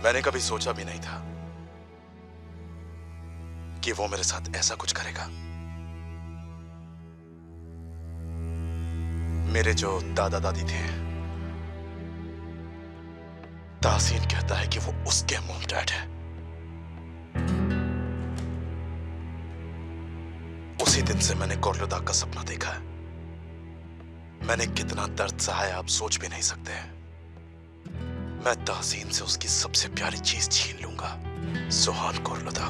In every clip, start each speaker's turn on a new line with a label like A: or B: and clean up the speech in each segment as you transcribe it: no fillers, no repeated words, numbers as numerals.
A: मैंने कभी सोचा भी नहीं था कि वो मेरे साथ ऐसा कुछ करेगा। मेरे जो दादा दादी थे, तासीन कहता है कि वो उसके मॉम डैड है। उसी दिन से मैंने कोर्लुदा का सपना देखा है। मैंने कितना दर्द सहा है आप सोच भी नहीं सकते। मैं तासीन से उसकी सबसे प्यारी चीज छीन लूंगा, सुहान कोर्लुदा।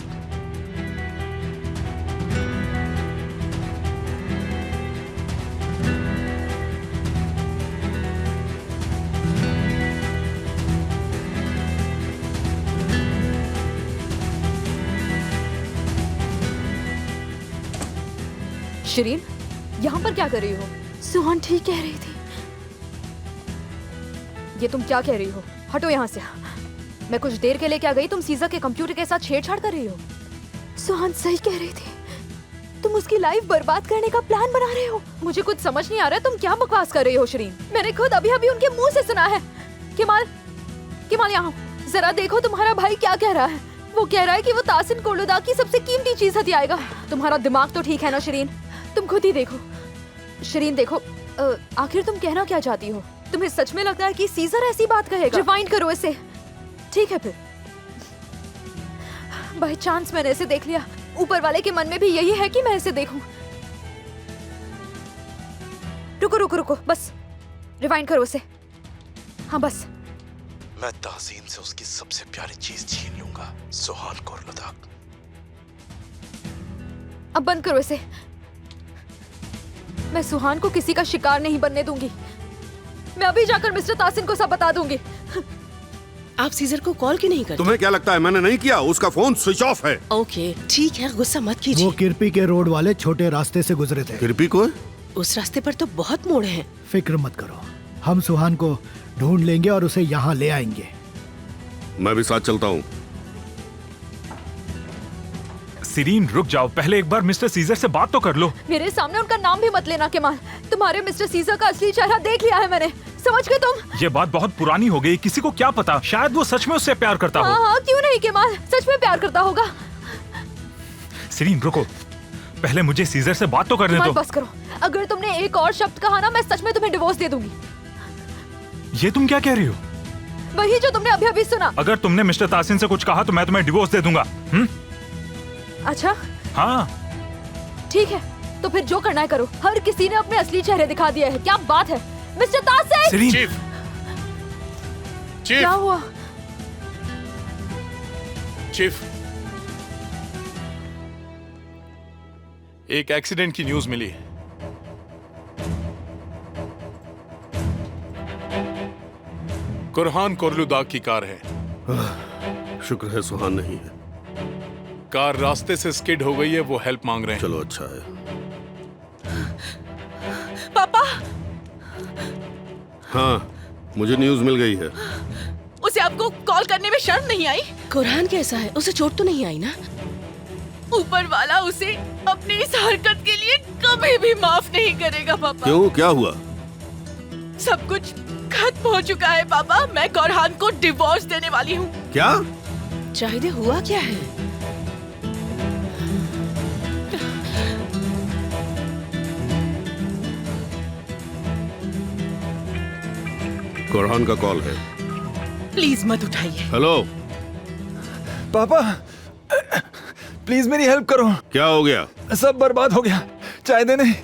B: शिरीन, यहाँ पर क्या कर रही हो? सुहान ठीक कह रही थी। ये तुम क्या कह रही हो? हटो यहाँ से। मैं कुछ देर के लिए क्या गई, तुम सीजा के कंप्यूटर के साथ छेड़छाड़ कर रही हो। सुहान सही कह रही थी, तुम उसकी लाइफ बर्बाद करने का प्लान बना रहे हो। मुझे कुछ समझ नहीं आ रहा तुम क्या बकवास कर रही हो शिरीन। मैंने खुद अभी अभी उनके मुंह से सुना है। किमाल, किमाल यहाँ जरा देखो तुम्हारा भाई क्या कह रहा है। वो कह रहा है कि वो तासिन कोर्लुदा की सबसे कीमती चीज हथियाएगा। तुम्हारा दिमाग तो ठीक है ना शिरीन? तुम खुद ही देखो। शिरीन देखो, आखिर तुम कहना क्या चाहती हो? तुम्हें सच में लगता है कि सीजर ऐसी बात कहेगा? रिवाइंड करो इसे। ठीक है फिर, बाय चांस मैंने इसे देख लिया। ऊपर वाले के मन में भी यही है कि मैं इसे देखूं। रुको रुको रुको, बस रिवाइंड करो इसे। हाँ बस।
A: मैं तासीन से उसकी सबसे प्यारी चीज छीन लूंगा, सुहान कोर्लुदा।
B: अब बंद करो इसे। मैं सुहान को किसी का शिकार नहीं बनने दूंगी। मैं अभी जाकर मिस्टर तासिन को सब बता दूंगी।
C: आप सीजर को कॉल क्यों नहीं करते?
D: तुम्हें क्या लगता है मैंने नहीं किया? उसका फोन स्विच ऑफ है।
C: ओके ठीक है, गुस्सा मत कीजिए।
E: वो किरपी के रोड वाले छोटे रास्ते से गुजरे थे।
D: किरपी को?
C: उस रास्ते पर तो बहुत मोड़ हैं।
E: फिक्र मत करो, हम सुहान को ढूंढ लेंगे और उसे यहाँ ले आएंगे।
D: मैं भी साथ चलता हूँ।
F: सिरीन रुक जाओ, पहले एक बार मिस्टर सीजर से बात तो कर लो।
B: मेरे सामने उनका नाम भी मत लेना केमाल। तुम्हारे मिस्टर सीजर का असली चेहरा देख लिया है मैंने, समझ गए तुम?
F: ये बात बहुत पुरानी हो गई, किसी को क्या पता, शायद वो सच में उससे प्यार करता हो।
B: हाँ, क्यों नहीं केमाल, सच में प्यार करता होगा।
F: सिरीन रुको, पहले मुझे सीजर से बात तो करने दो।
B: बस करो, अगर तुमने एक और शब्द कहा ना, मैं सच में तुम्हें डिवोर्स दे दूंगी।
F: ये तुम क्या कह रही हो?
B: वही जो तुमने अभी अभी सुना।
F: अगर तुमने मिस्टर तासिन से कुछ कहा तो मैं तुम्हें डिवोर्स दे दूंगा।
B: अच्छा
F: हाँ
B: ठीक है, तो फिर जो करना है करो। हर किसी ने अपने असली चेहरे दिखा दिया है। क्या बात है मिस्टर तासिन?
F: सिरीन।
A: चीफ,
B: क्या हुआ?
A: चीफ, एक एक्सीडेंट की न्यूज मिली है। कुरहान कोर्लुदा की कार है।
D: शुक्र है सुहान नहीं है।
A: कार रास्ते से स्किड हो गई है, वो हेल्प मांग रहे हैं।
D: चलो अच्छा है।
C: पापा,
D: हाँ मुझे न्यूज मिल गई है।
C: उसे आपको कॉल करने में शर्म नहीं आई? कुरान कैसा है, उसे चोट तो नहीं आई ना? ऊपर वाला उसे अपनी इस हरकत के लिए कभी भी माफ नहीं करेगा पापा।
D: क्यों, क्या हुआ?
C: सब कुछ खत्म हो चुका है पापा। मैं कुरहान को डिवोर्स देने वाली हूँ।
D: क्या?
C: चाहिए हुआ क्या है?
D: कुरहान का कॉल है।
C: प्लीज मत उठाइए।
D: हेलो
G: पापा, प्लीज मेरी हेल्प करो।
D: क्या हो गया?
G: सब बर्बाद हो गया। चाहते ने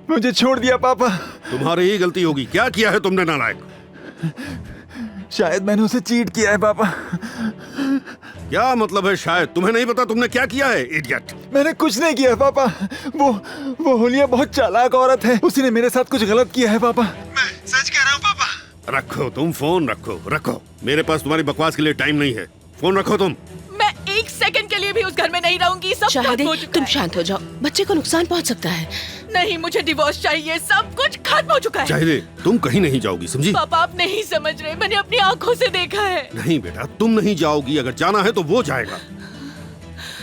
G: मुझे छोड़ दिया पापा।
D: तुम्हारी ही गलती होगी। क्या किया है तुमने नालायक?
G: शायद मैंने उसे चीट किया है पापा।
D: क्या मतलब है शायद? तुम्हें नहीं पता तुमने क्या किया है, इडियट?
G: मैंने कुछ नहीं किया है पापा। वो होलिया बहुत चालाक औरत है। उसी ने मेरे साथ कुछ गलत किया है पापा। मैं सच कह रहा हूँ पापा।
D: रखो तुम फोन, रखो। मेरे पास तुम्हारी बकवास के लिए टाइम नहीं है। फोन रखो तुम।
C: मैं एक सेकंड के लिए भी उस घर में नहीं रहूंगी। सब खत्म हो चुका है। तुम शांत हो जाओ, बच्चे को नुकसान पहुंच सकता है। नहीं, मुझे डिवोर्स चाहिए। सब कुछ खत्म हो चुका है।
D: चाहिए, तुम कहीं नहीं जाओगी, समझी?
C: पापा आप नहीं समझ रहे, मैंने अपनी आंखों से देखा है।
D: नहीं बेटा, तुम नहीं जाओगी। अगर जाना है तो वो जाएगा।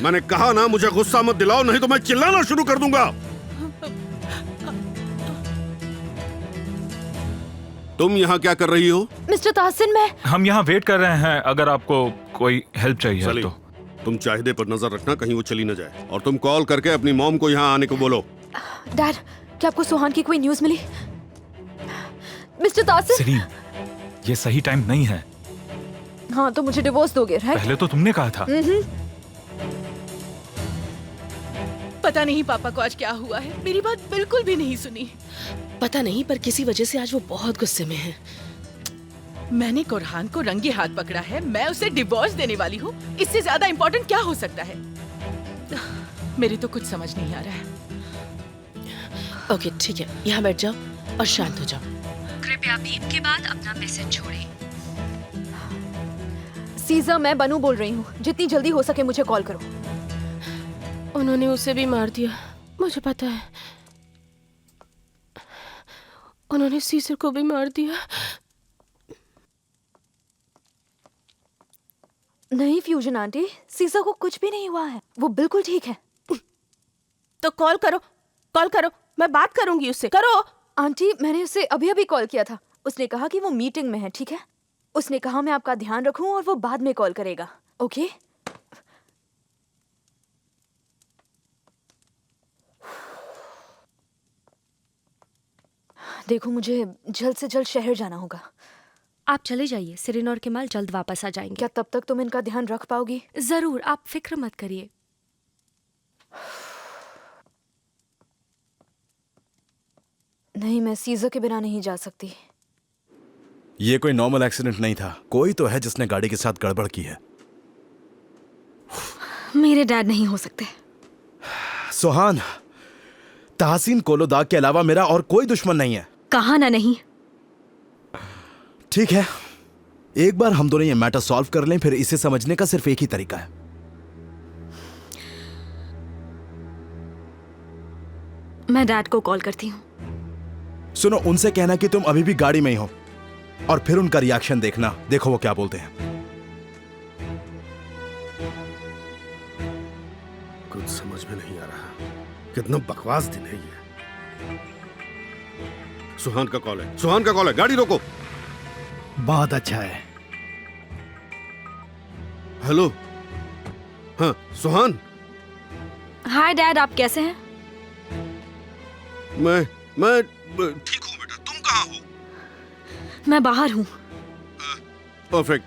D: मैंने कहा ना, मुझे गुस्सा मत दिलाओ, नहीं तो मैं चिल्लाना शुरू कर दूंगा। तुम यहाँ क्या कर रही हो?
B: मिस्टर ताहसिन, मैं
F: हम यहाँ वेट कर रहे हैं, अगर आपको कोई हेल्प चाहिए
D: सली,
F: तो।
D: तुम चाहिए पर नजर रखना कहीं वो चली न जाए, और तुम कॉल करके अपनी मॉम को यहाँ आने को बोलो।
B: डैड, क्या आपको सुहान की कोई न्यूज़ मिली? मिस्टर ताहसिन।
F: सलीम, ये सही टाइम नहीं है।
B: हाँ, तो मुझे डिवोर्स दोगे, राइट?
F: पहले तो तुमने कहा था।
C: पता नहीं पापा को आज क्या हुआ है, मेरी बात बिल्कुल भी नहीं सुनी। पता नहीं, पर किसी वजह से आज वो बहुत गुस्से में है। मैंने कुरहान को रंगे हाथ पकड़ा है, मैं उसे डिवोर्स देने वाली हूँ। इससे ज्यादा इम्पोर्टेंट क्या हो सकता है? मेरी तो कुछ समझ नहीं आ रहा है। ओके ठीक है, यहाँ बैठ जाओ और शांत हो जाओ।
H: कृपया बीप के बाद अपना मैसेज छोड़ें।
B: सीजा, मैं बनू बोल रही हूँ। जितनी जल्दी हो सके मुझे कॉल करो।
C: उन्होंने उसे भी मार दिया, मुझे पता है। उन्होंने सीजर को भी मार दिया।
B: नहीं फ्यूजन आंटी, सीजा को कुछ भी नहीं हुआ है, वो बिल्कुल ठीक है।
C: तो कॉल करो, कॉल करो, मैं बात करूंगी उससे। करो।
B: आंटी, मैंने उसे अभी अभी कॉल किया था। उसने कहा कि वो मीटिंग में है, ठीक है? उसने कहा मैं आपका ध्यान रखूं और वो बाद में कॉल करेगा, ओके? देखो, मुझे जल्द से जल्द शहर जाना होगा।
H: आप चले जाइए, सिरिन और केमाल जल्द वापस आ जाएंगे।
B: क्या तब तक तुम इनका ध्यान रख पाओगी?
H: जरूर, आप फिक्र मत करिए।
B: नहीं, मैं सीजा के बिना नहीं जा सकती।
A: ये कोई नॉर्मल एक्सीडेंट नहीं था, कोई तो है जिसने गाड़ी के साथ गड़बड़ की है।
H: मेरे डैड नहीं हो सकते।
A: सुहान, ताहसीन कोलोदाग के अलावा मेरा और कोई दुश्मन नहीं है।
H: कहा ना नहीं।
A: ठीक है, एक बार हम दोनों ये मैटर सॉल्व कर लें, फिर इसे समझने का सिर्फ एक ही तरीका है।
H: मैं डैड को कॉल करती हूँ।
A: सुनो, उनसे कहना कि तुम अभी भी गाड़ी में ही हो, और फिर उनका रिएक्शन देखना। देखो वो क्या बोलते हैं।
D: कुछ समझ में नहीं आ रहा, कितना बकवास दिन है ये। सुहान का कॉल है, सुहान का कॉल है, गाड़ी रोको।
E: बहुत अच्छा है।
D: हेलो, हाँ सुहान।
H: हाय डैड, आप कैसे हैं?
D: मैं ठीक हूँ बेटा, तुम कहाँ हो?
H: मैं बाहर हूँ।
D: परफेक्ट।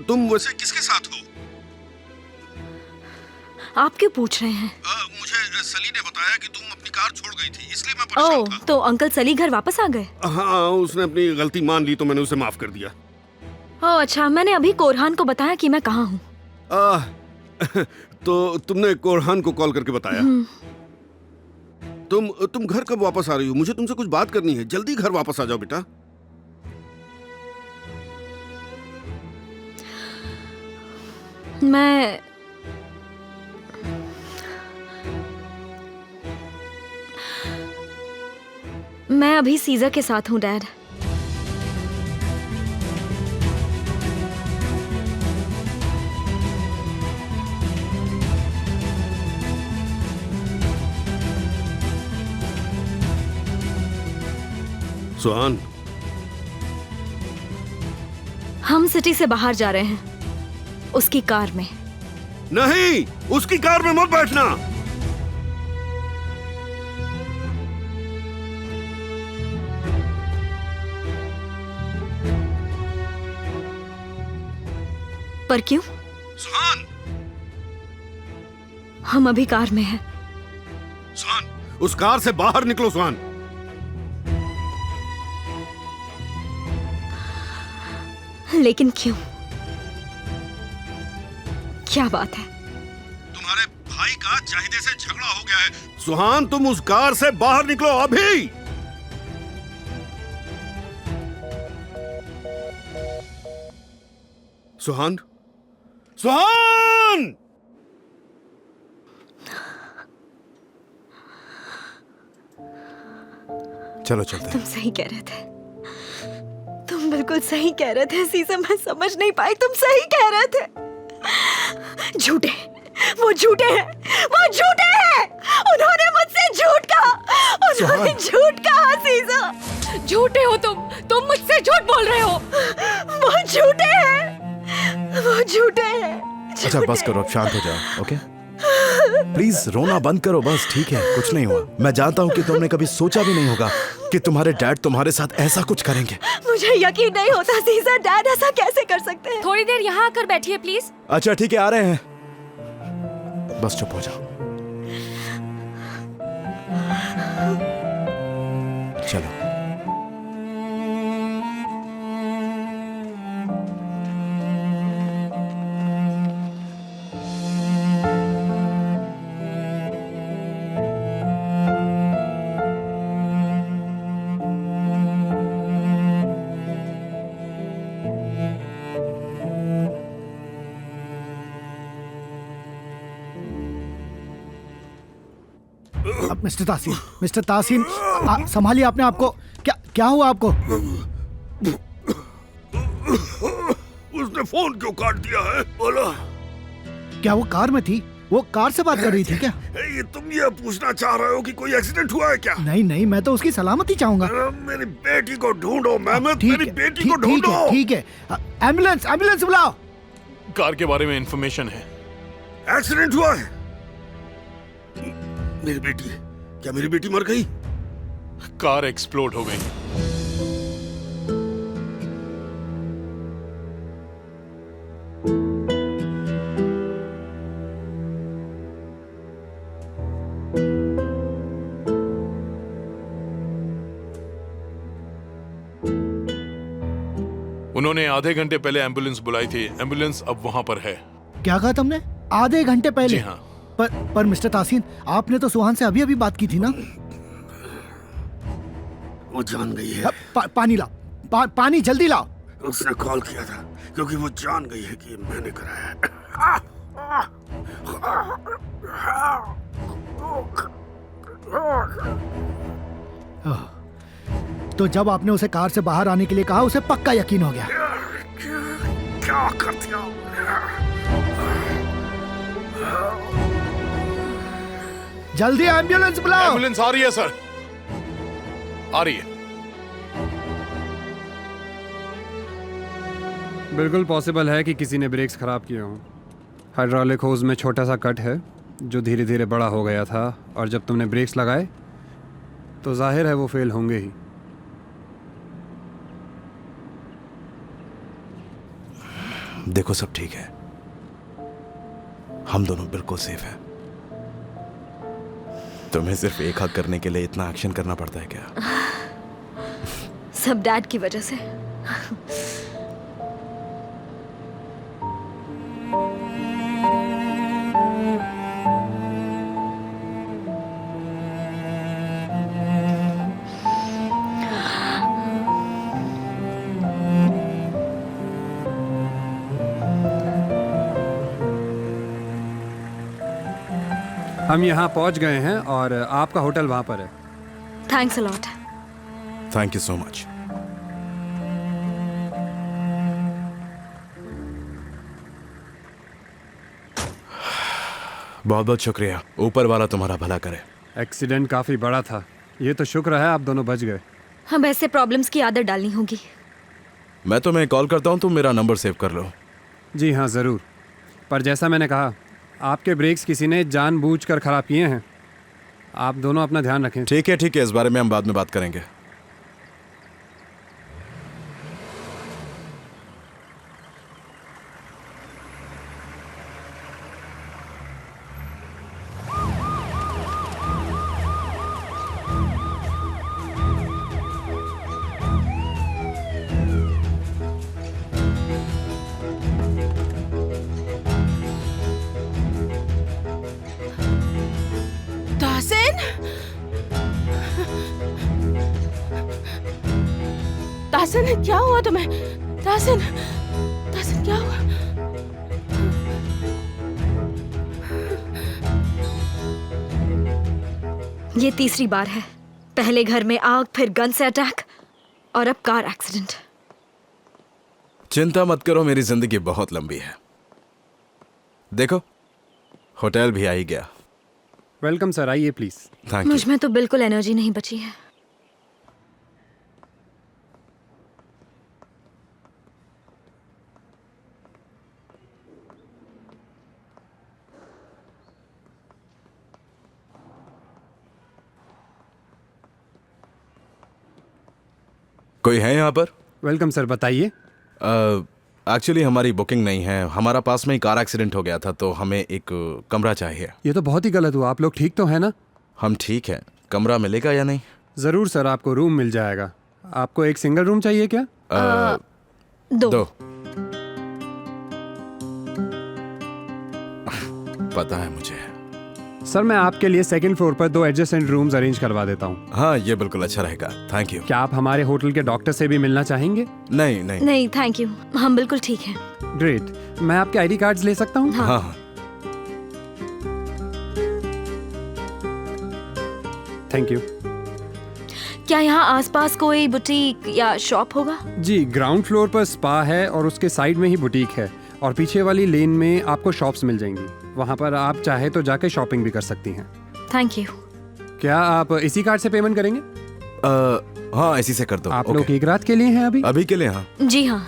D: तुम वैसे किसके साथ हो?
H: आप क्यों पूछ रहे हैं?
D: मुझे सली ने बताया कि तुम अपनी कार छोड़ गई थी, इसलिए मैं परेशान था।
H: तो अंकल सली घर वापस आ गए?
D: हाँ, उसने अपनी गलती मान ली तो मैंने उसे माफ कर दिया।
H: ओह अच्छा, मैंने अभी कोरहान को बताया कि मैं कहाँ हूँ।
D: तो तुमने कोरहान को कॉल करके बताया? तुम घर कब वापस आ रही हो? मुझे तुमसे कुछ बात करनी है, जल्दी घर वापस आ जाओ बेटा।
H: मैं अभी सीजा के साथ हूँ डैड।
D: सुहान,
H: हम सिटी से बाहर जा रहे हैं, उसकी कार में।
D: नहीं, उसकी कार में मत बैठना।
H: पर क्यों?
D: सुहान,
H: हम अभी कार में हैं।
D: सुहान, उस कार से बाहर निकलो सुहान।
H: लेकिन क्यों? क्या बात है?
D: तुम्हारे भाई का जाहिदे से झगड़ा हो गया है। सुहान, तुम उस कार से बाहर निकलो अभी। सुहान, सुहान!
A: चलो चलते
H: तुम सही कह रहे थे, तुम बिल्कुल सही कह रहे थे सीसा, मैं समझ नहीं पाई, तुम सही कह रहे थे। झूठे, वो झूठे हैं, वो झूठे हैं। उन्होंने मुझसे झूठ कहा, उन्होंने झूठ कहा सीसा।
C: झूठे हो तुम मुझसे झूठ बोल रहे हो।
H: वो झूठे हैं, वो झूठे हैं।
A: अच्छा बस करो, अब शांत हो जाओ, ओके? प्लीज रोना बंद करो बस, ठीक है? कुछ नहीं हुआ। मैं जानता हूँ कि तुमने कभी सोचा भी नहीं होगा कि तुम्हारे डैड तुम्हारे साथ ऐसा कुछ करेंगे।
H: मुझे यकीन नहीं होता सीजर, डैड ऐसा कैसे कर सकते हैं?
B: थोड़ी देर यहाँ आकर बैठिए प्लीज।
A: अच्छा ठीक है, आ रहे हैं। बस चुप हो जाओ। चलो।
E: अब मिस्टर तासीन, संभालिए अपने आप को। क्या क्या हुआ आपको?
D: उसने फोन क्यों काट दिया है? बोलो।
E: क्या वो कार में थी? वो कार से बात कर रही थी क्या?
D: ये तुम ये पूछना चाह रहे हो कि कोई एक्सीडेंट हुआ है क्या?
E: नहीं नहीं, मैं तो उसकी सलामती चाहूंगा।
D: मेरी बेटी को ढूंढो मेहमद,
E: ठीक
D: मेरी
E: है,
D: बेटी को ढूंढो।
E: ठीक है। एम्बुलेंस बुलाओ।
I: कार के बारे में इंफॉर्मेशन है।
D: एक्सीडेंट हुआ है। मेरी बेटी, क्या मेरी बेटी मर गई?
I: कार एक्सप्लोड हो गई। उन्होंने आधे घंटे पहले एम्बुलेंस बुलाई थी। एम्बुलेंस अब वहां पर है।
E: क्या कहा तुमने? आधे घंटे पहले?
I: जी हाँ।
E: पर मिस्टर तासीन, आपने तो सुहान से अभी बात की थी ना?
D: वो जान गई है।
E: पानी लाओ, पानी जल्दी लाओ।
D: उसने कॉल किया था क्योंकि वो जान गई है कि मैंने कराया
E: है। तो जब आपने उसे कार से बाहर आने के लिए कहा, उसे पक्का यकीन हो गया।
D: क्या कर दिया?
E: जल्दी एम्बुलेंस बुलाओ।
I: एम्बुलेंस आ रही है सर, आ रही है।
J: बिल्कुल पॉसिबल है कि किसी ने ब्रेक्स खराब किए हों। हाइड्रोलिक होज में छोटा सा कट है जो धीरे धीरे बड़ा हो गया था, और जब तुमने ब्रेक्स लगाए तो जाहिर है वो फेल होंगे ही।
A: देखो सब ठीक है, हम दोनों बिल्कुल सेफ हैं। तुम्हें सिर्फ एक हक करने के लिए इतना एक्शन करना पड़ता है क्या?
H: सब डैड की वजह से।
J: हम यहाँ पहुँच गए हैं और आपका होटल वहाँ पर है।
H: Thanks a lot.
A: Thank you so much. बहुत बहुत शुक्रिया। ऊपर वाला तुम्हारा भला करे।
J: एक्सीडेंट काफ़ी बड़ा था, ये तो शुक्र है आप दोनों बच गए।
H: हम ऐसे प्रॉब्लम्स की आदत डालनी होगी।
A: मैं तुम्हें कॉल करता हूँ, तुम मेरा नंबर सेव कर लो।
J: जी हाँ ज़रूर, पर जैसा मैंने कहा, आपके ब्रेक्स किसी ने जानबूझकर ख़राब किए हैं। आप दोनों अपना ध्यान रखें।
A: ठीक है, इस बारे में हम बाद में बात करेंगे।
C: ताहसिन, क्या हुआ तुम्हें? ताहसिन, ताहसिन क्या हुआ?
H: ये तीसरी बार है। पहले घर में आग, फिर गन से अटैक, और अब कार एक्सीडेंट।
A: चिंता मत करो, मेरी जिंदगी बहुत लंबी है। देखो, होटल भी आ ही गया।
J: वेलकम सर, आइए प्लीज।
A: Thank you.
H: मुझ में तो बिल्कुल एनर्जी नहीं बची है।
K: कोई है यहाँ पर?
J: वेलकम सर, बताइए।
K: एक्चुअली हमारी बुकिंग नहीं है, हमारा पास में ही कार एक्सीडेंट हो गया था, तो हमें एक कमरा चाहिए।
J: ये तो बहुत ही गलत हुआ। आप लोग ठीक तो है ना?
K: हम ठीक हैं। कमरा मिलेगा या नहीं?
J: ज़रूर सर, आपको रूम मिल जाएगा। आपको एक सिंगल रूम चाहिए क्या?
H: दो।
K: पता है मुझे।
J: सर मैं आपके लिए सेकंड फ्लोर पर 2 एडजस्टेंट रूम्स अरेंज करवा देता हूँ।
K: हाँ, ये बिल्कुल अच्छा रहेगा, थैंक यू।
J: क्या आप हमारे होटल के डॉक्टर से भी मिलना चाहेंगे?
K: नहीं नहीं
H: नहीं थैंक यू, हम बिल्कुल ठीक हैं।
J: ग्रेट। मैं आपके आईडी कार्ड्स ले सकता हूँ?
H: हाँ।
K: हाँ।
J: Thank you.
H: क्या यहाँ आसपास कोई बुटीक या शॉप होगा?
J: जी, ग्राउंड फ्लोर पर स्पा है और उसके साइड में ही बुटीक है, और पीछे वाली लेन में आपको शॉप्स मिल जाएंगी। वहाँ पर आप चाहे तो जाके शॉपिंग भी कर सकती हैं।
H: Thank you.
J: क्या आप इसी कार्ड से पेमेंट करेंगे?
K: हाँ, इसी से कर दो।
J: आप लोग एक रात के लिए हैं अभी?
K: अभी के लिए हाँ।
H: जी हाँ।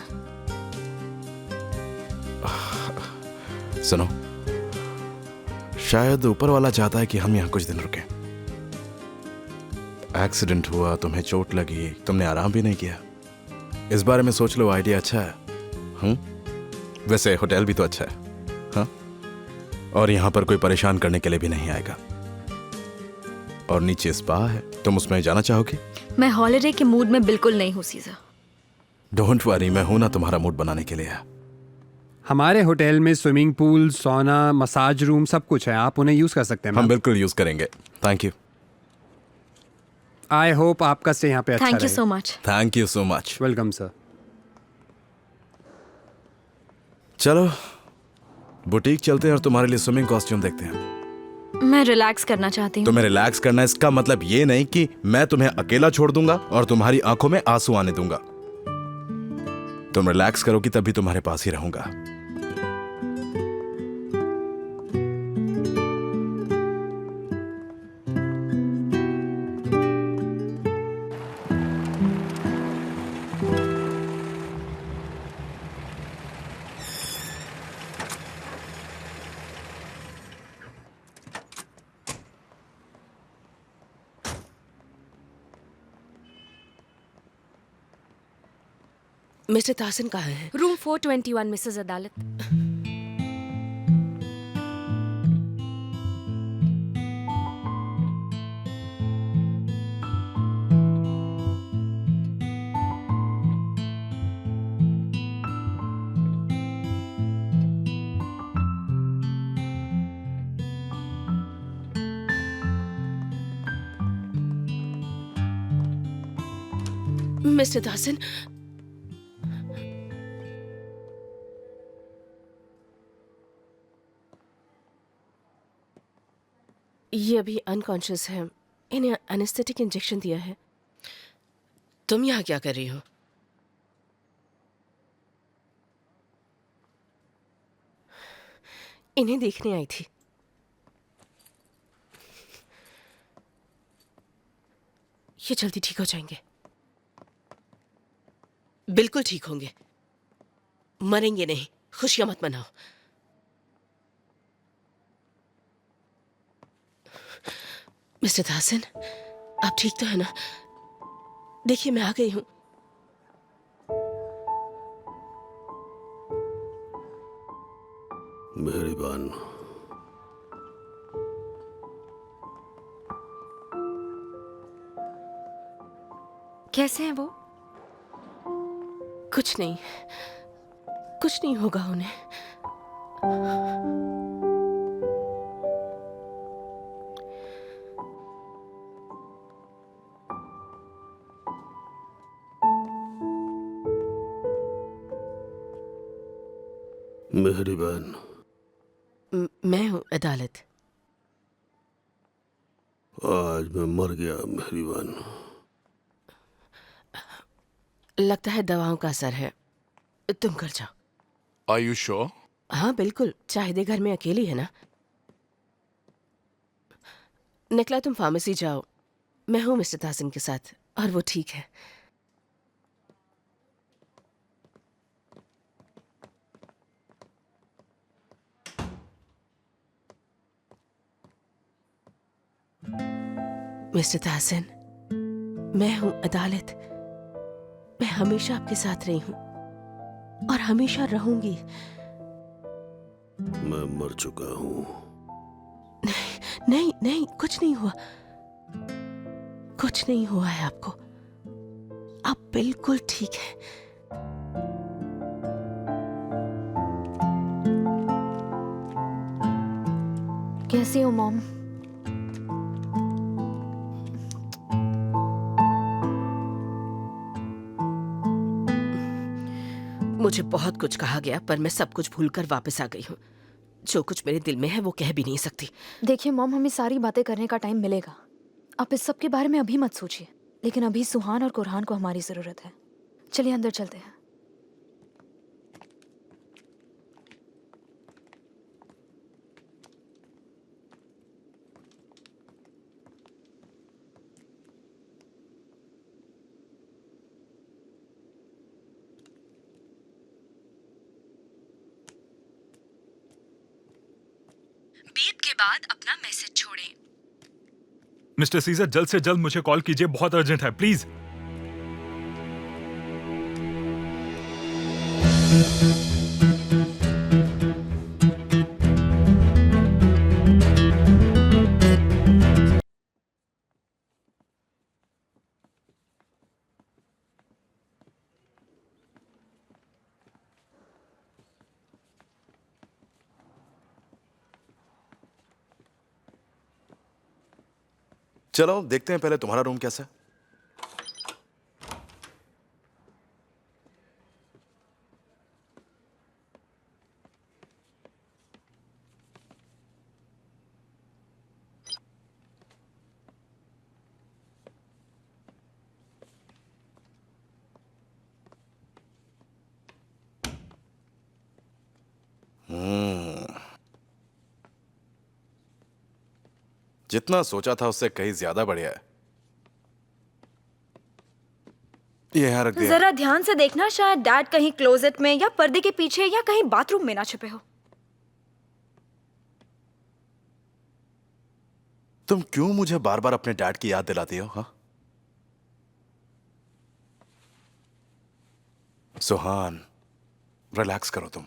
K: सुनो, शायद ऊपर वाला चाहता है कि हम यहाँ कुछ दिन रुकें। एक्सीडेंट हुआ, तुम्हें चोट लगी, तुमने आराम भी नहीं किया। इस बारे में सोच लो, आइडिया अच्छा है। वैसे होटल भी तो अच्छा है, हाँ? और यहाँ पर कोई परेशान करने के लिए भी नहीं आएगा। और नीचे स्पा है, तुम उसमें जाना चाहोगी?
H: मैं हॉलिडे के मूड में बिल्कुल नहीं हूँ सीजा।
K: डोंट वरी, मैं हूं ना तुम्हारा मूड बनाने के लिए।
J: हमारे होटल में स्विमिंग पूल, सोना, मसाज रूम सब कुछ है, आप उन्हें यूज कर सकते हैं।
K: हम बिल्कुल यूज करेंगे, थैंक यू।
J: आई होप आपका स्टे यहाँ पे अच्छा रहे।
H: Thank you so much.
K: Thank you so much.
J: Welcome sir.
K: चलो बुटीक चलते हैं और तुम्हारे लिए स्विमिंग कॉस्ट्यूम देखते हैं।
H: मैं रिलैक्स करना चाहती हूँ।
K: तुम्हें रिलैक्स करना है, इसका मतलब ये नहीं कि मैं तुम्हें अकेला छोड़ दूंगा और तुम्हारी आंखों में आंसू आने दूंगा। तुम रिलैक्स करोगी तभी तुम्हारे पास ही रहूंगा।
C: मिस्टर ताहसिन कहाँ है?
B: रूम 421 मिसेस अदालत।
C: मिस्टर ताहसिन, ये अभी अनकॉन्शियस है, इन्हें एनेस्थेटिक इंजेक्शन दिया है। तुम यहाँ क्या कर रही हो? इन्हें देखने आई थी। ये जल्दी ठीक हो जाएंगे, बिल्कुल ठीक होंगे, मरेंगे नहीं। खुशियां मत मनाओ। मिस्टर ताहसिन, आप ठीक तो है ना? देखिए मैं आ गई हूं।
D: मेहरबान।
B: कैसे हैं वो?
C: कुछ नहीं, कुछ नहीं होगा उन्हें।
D: मेहरबान।
C: मैं हूं अदालत।
D: आज मैं मर गया मेहरबान।
C: लगता है दवाओं का असर है, तुम घर जाओ।
I: Are you sure?
C: हाँ बिल्कुल, चाहिदे घर में अकेली है ना। निकला, तुम फार्मेसी जाओ, मैं हूं मिस्टर ताहसिन के साथ और वो ठीक है। मिस्टर ताहसिन, मैं हूं अदालत। मैं हमेशा आपके साथ रही हूँ और हमेशा रहूंगी।
D: मैं मर चुका हूँ।
C: नहीं नहीं, कुछ नहीं हुआ, कुछ नहीं हुआ है आपको। आप बिल्कुल ठीक है।
B: कैसी हो मॉम?
C: मुझे बहुत कुछ कहा गया पर मैं सब कुछ भूलकर वापस आ गई हूँ। जो कुछ मेरे दिल में है वो कह भी नहीं सकती।
B: देखिए मॉम, हमें सारी बातें करने का टाइम मिलेगा। आप इस सब के बारे में अभी मत सोचिए, लेकिन अभी सुहान और कुरहान को हमारी जरूरत है। चलिए अंदर चलते हैं।
H: बीप के बाद अपना मैसेज छोड़ें।
F: मिस्टर सीजर, जल्द से जल्द मुझे कॉल कीजिए, बहुत अर्जेंट है, प्लीज।
K: चलो देखते हैं पहले तुम्हारा रूम कैसा है। जितना सोचा था उससे कहीं ज्यादा बढ़िया है। ये यहाँ रख दिया।
H: जरा ध्यान से देखना, शायद डैड कहीं क्लोजेट में या पर्दे के पीछे या कहीं बाथरूम में ना छुपे हो।
K: तुम क्यों मुझे बार बार अपने डैड की याद दिलाती हो? हाँ सुहान, रिलैक्स करो तुम।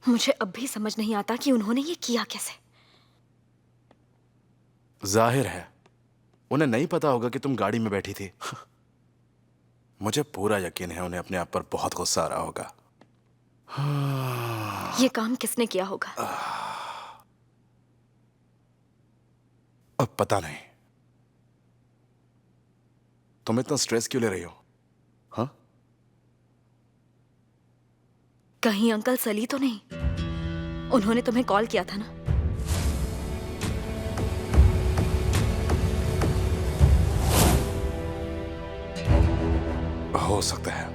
H: मुझे अब भी समझ नहीं आता कि उन्होंने ये किया कैसे।
K: जाहिर है उन्हें नहीं पता होगा कि तुम गाड़ी में बैठी थी। मुझे पूरा यकीन है उन्हें अपने आप पर बहुत गुस्सा आ रहा होगा।
H: ये काम किसने किया होगा?
K: अब पता नहीं। तुम इतना स्ट्रेस क्यों ले रही हो? हाँ
H: कहीं अंकल सली तो नहीं? उन्होंने तुम्हें कॉल किया था ना?
K: हो सकता है,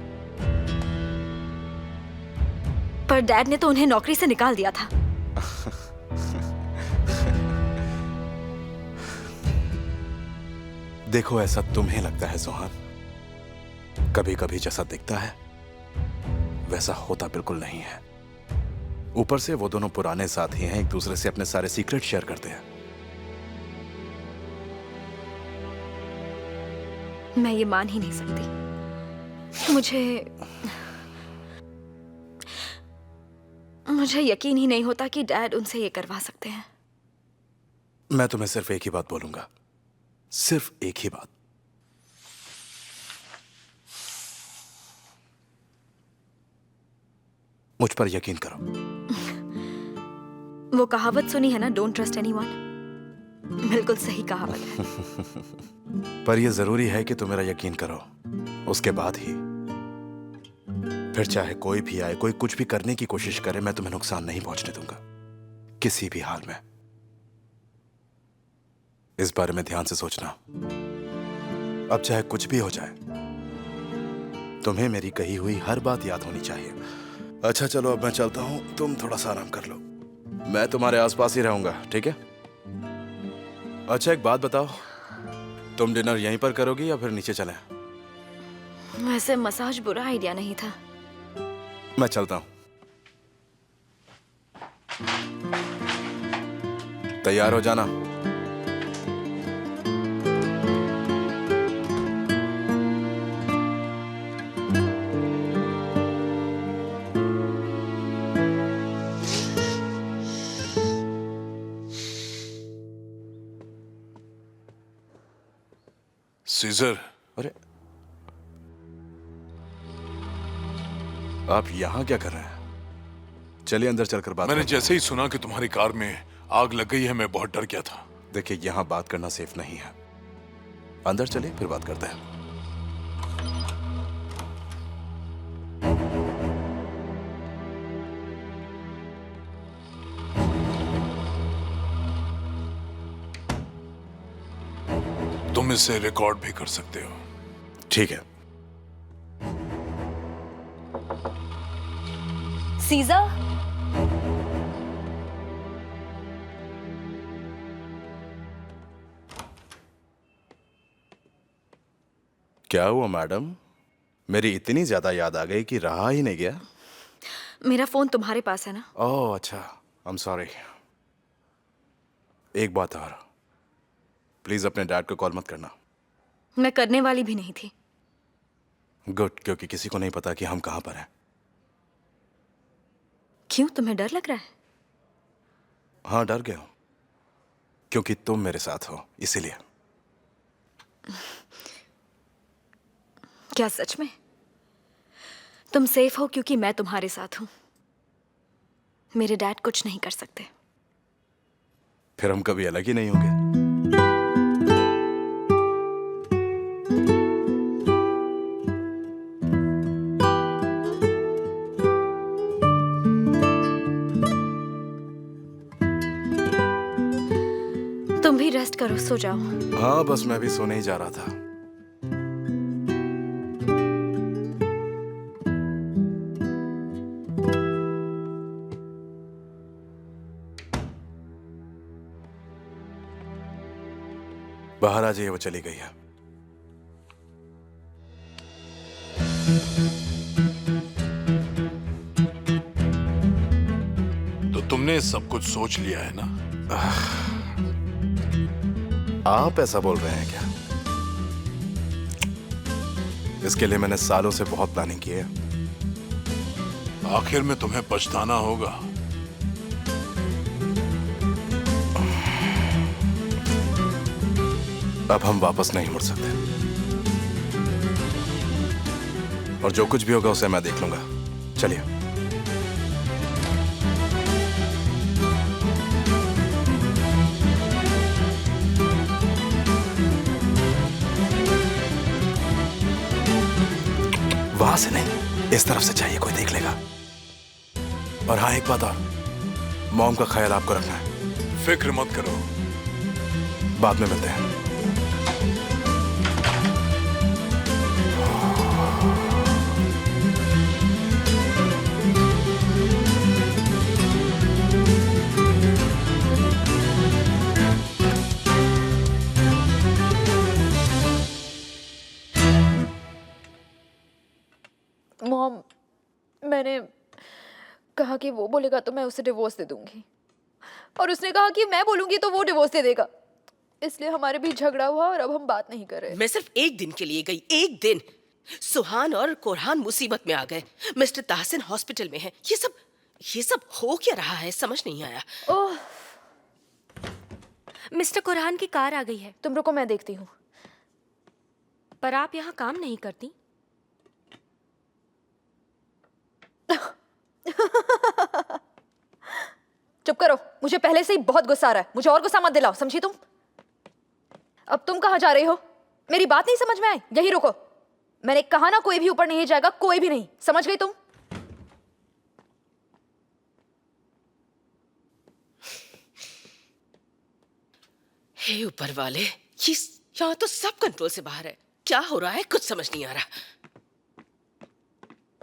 H: पर डैड ने तो उन्हें नौकरी से निकाल दिया था।
K: देखो ऐसा तुम्हें लगता है सुहान, कभी कभी जैसा दिखता है वैसा होता बिल्कुल नहीं है। ऊपर से वो दोनों पुराने साथी हैं, एक दूसरे से अपने सारे सीक्रेट शेयर करते हैं।
H: मैं ये मान ही नहीं सकती। मुझे यकीन ही नहीं होता कि डैड उनसे ये करवा सकते हैं।
K: मैं तुम्हें सिर्फ एक ही बात बोलूंगा, सिर्फ एक ही बात। मुझ पर यकीन करो।
H: वो कहावत सुनी है ना, डोंट ट्रस्ट एनीवन? बिल्कुल सही कहावत है।
K: पर यह जरूरी है कि तुम मेरा यकीन करो, उसके बाद ही। फिर चाहे कोई भी आए, कोई कुछ भी करने की कोशिश करे, मैं तुम्हें नुकसान नहीं पहुंचने दूंगा किसी भी हाल में। इस बारे में ध्यान से सोचना। अब चाहे कुछ भी हो जाए, तुम्हें मेरी कही हुई हर बात याद होनी चाहिए। अच्छा चलो अब मैं चलता हूं, तुम थोड़ा सा आराम कर लो। मैं तुम्हारे आसपास ही रहूंगा, ठीक है? अच्छा एक बात बताओ, तुम डिनर यहीं पर करोगी या फिर नीचे चलें?
H: वैसे मसाज बुरा आइडिया नहीं था।
K: मैं चलता हूं। तैयार हो जाना।
I: सीजर,
K: अरे आप यहाँ क्या कर रहे हैं? चलिए अंदर चलकर बात
I: मैंने
K: करते हैं।
I: जैसे ही सुना कि तुम्हारी कार में आग लग गई है, मैं बहुत डर गया था।
K: देखिए, यहाँ बात करना सेफ नहीं है। अंदर चलिए, फिर बात करते हैं।
I: तुम इसे रिकॉर्ड भी कर सकते हो।
K: ठीक है।
H: सीजा,
K: क्या हुआ मैडम? मेरी इतनी ज्यादा याद आ गई कि रहा ही नहीं गया।
H: मेरा फोन तुम्हारे पास है ना?
K: ओह अच्छा, आई एम सॉरी। एक बात और, प्लीज अपने डैड को कॉल मत करना।
H: मैं करने वाली भी नहीं थी।
K: गुड, क्योंकि किसी को नहीं पता कि हम कहां पर हैं।
H: क्यों, तुम्हें डर लग रहा है?
K: हाँ, डर गया हूं, क्योंकि तुम मेरे साथ हो, इसीलिए।
H: क्या सच में? तुम सेफ हो क्योंकि मैं तुम्हारे साथ हूं। मेरे डैड कुछ नहीं कर सकते।
K: फिर हम कभी अलग ही नहीं होंगे।
H: तुम भी रेस्ट करो, सो जाओ।
K: हाँ, बस मैं भी सोने ही जा रहा था। बाहर आ जाइए, वो चली गई है।
I: तो तुमने सब कुछ सोच लिया है ना?
K: आप ऐसा बोल रहे हैं क्या? इसके लिए मैंने सालों से बहुत प्लानिंग की है।
I: आखिर में तुम्हें पछताना होगा।
K: अब हम वापस नहीं मुड़ सकते, और जो कुछ भी होगा उसे मैं देख लूंगा। चलिए। वहां से नहीं, इस तरफ से चाहिए, कोई देख लेगा। और हाँ, एक बात और, मॉम का ख्याल आपको रखना है।
I: फिक्र मत करो,
K: बाद में मिलते हैं।
B: मॉम, मैंने कहा कि वो बोलेगा तो मैं उसे डिवोर्स दे दूंगी, और उसने कहा कि मैं बोलूंगी तो वो डिवोर्स दे देगा। इसलिए हमारे बीच झगड़ा हुआ और अब हम बात नहीं कर रहे।
C: मैं सिर्फ एक दिन के लिए गई, एक दिन। सुहान और कोरहान मुसीबत में आ गए। मिस्टर ताहसिन हॉस्पिटल में है। ये सब हो क्या रहा है, समझ नहीं आया।
B: ओह,
H: मिस्टर कुरहान की कार आ गई है।
B: तुम रुको, मैं देखती हूँ।
H: पर आप यहाँ काम नहीं करती?
B: चुप करो, मुझे पहले से ही बहुत गुस्सा आ रहा है। मुझे और गुस्सा मत दिलाओ, समझी तुम? अब तुम कहाँ जा रही हो? मेरी बात नहीं समझ में आई? यही रुको। मैंने कहा ना, कोई भी ऊपर नहीं जाएगा, कोई भी नहीं। समझ गई तुम?
C: हे ऊपर वाले, ये यहाँ तो सब कंट्रोल से बाहर है। क्या हो रहा है, कुछ समझ नहीं आ रहा।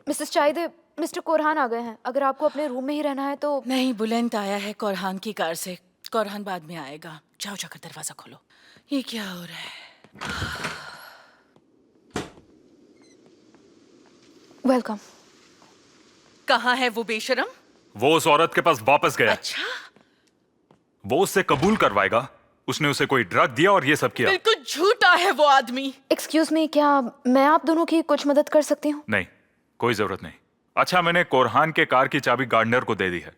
B: मिसेस चाइदे, मिस्टर कोरहान आ गए हैं। अगर आपको अपने रूम में ही रहना है तो।
C: नहीं, बुलेंट आया है कोरहान की कार से। कोरहान बाद में आएगा। जाओ, जाकर दरवाजा खोलो। ये क्या हो रहा है?
B: वेलकम।
C: कहाँ है वो बेशरम?
F: वो उस औरत के पास वापस गया।
C: अच्छा,
F: वो उससे कबूल करवाएगा उसने उसे कोई ड्रग दिया और ये सब किया।
C: बिल्कुल झूठा है वो आदमी।
B: एक्सक्यूज मी, क्या मैं आप दोनों की कुछ मदद कर सकती हूँ?
F: नहीं, कोई जरूरत नहीं। अच्छा, मैंने कोरहान के कार की चाबी गार्डनर को दे दी है,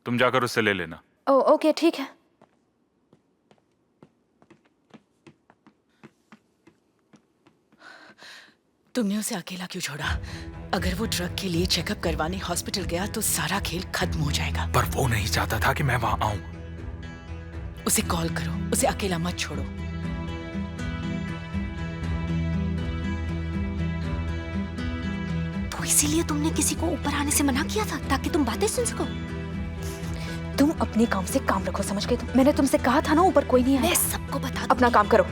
F: तुम जाकर उससे ले लेना।
B: ओके, ठीक है।
C: तुमने उसे अकेला क्यों छोड़ा? अगर वो ड्रग के लिए चेकअप करवाने हॉस्पिटल गया तो सारा खेल खत्म हो जाएगा।
F: पर वो नहीं चाहता था कि मैं वहां आऊं।
C: उसे कॉल करो, उसे अकेला मत छोड़ो।
H: तो इसीलिए तुमने किसी को ऊपर आने से मना किया था, ताकि तुम बातें सुन सको।
B: तुम अपने काम से काम रखो, समझ गए? मैंने तुमसे कहा था ना ऊपर कोई नहीं आया।
H: मैं सबको बता दूंगी।
B: अपना काम करो।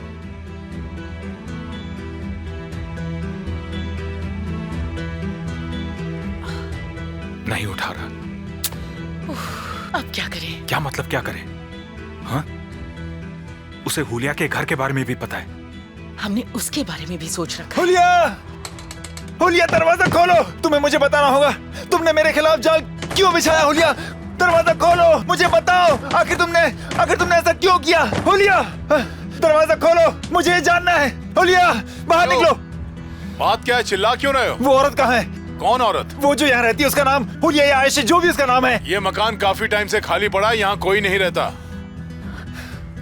F: नहीं उठा रहा।
C: अब क्या करें?
F: क्या मतलब क्या करें? हाँ? उसे हुलिया के घर के बारे में भी पता है।
C: हमने उसके बारे में भी सोच रखा।
G: हुलिया! हुलिया, दरवाजा खोलो। तुम्हें मुझे बताना होगा, तुमने मेरे खिलाफ जाल क्यों बिछाया? हुलिया, दरवाजा खोलो, मुझे बताओ, आखिर तुमने ऐसा क्यों किया? हुलिया, दरवाजा खोलो, मुझे ये जानना है। हुलिया, बाहर निकलो।
I: बात क्या है? चिल्ला क्यों रहे हो?
G: वो औरत कहाँ है?
I: कौन औरत?
G: वो जो यहाँ रहती है, उसका नाम हुलिया या आयशा, जो भी उसका नाम है।
I: ये मकान काफी टाइम से खाली पड़ा है, यहाँ कोई नहीं रहता।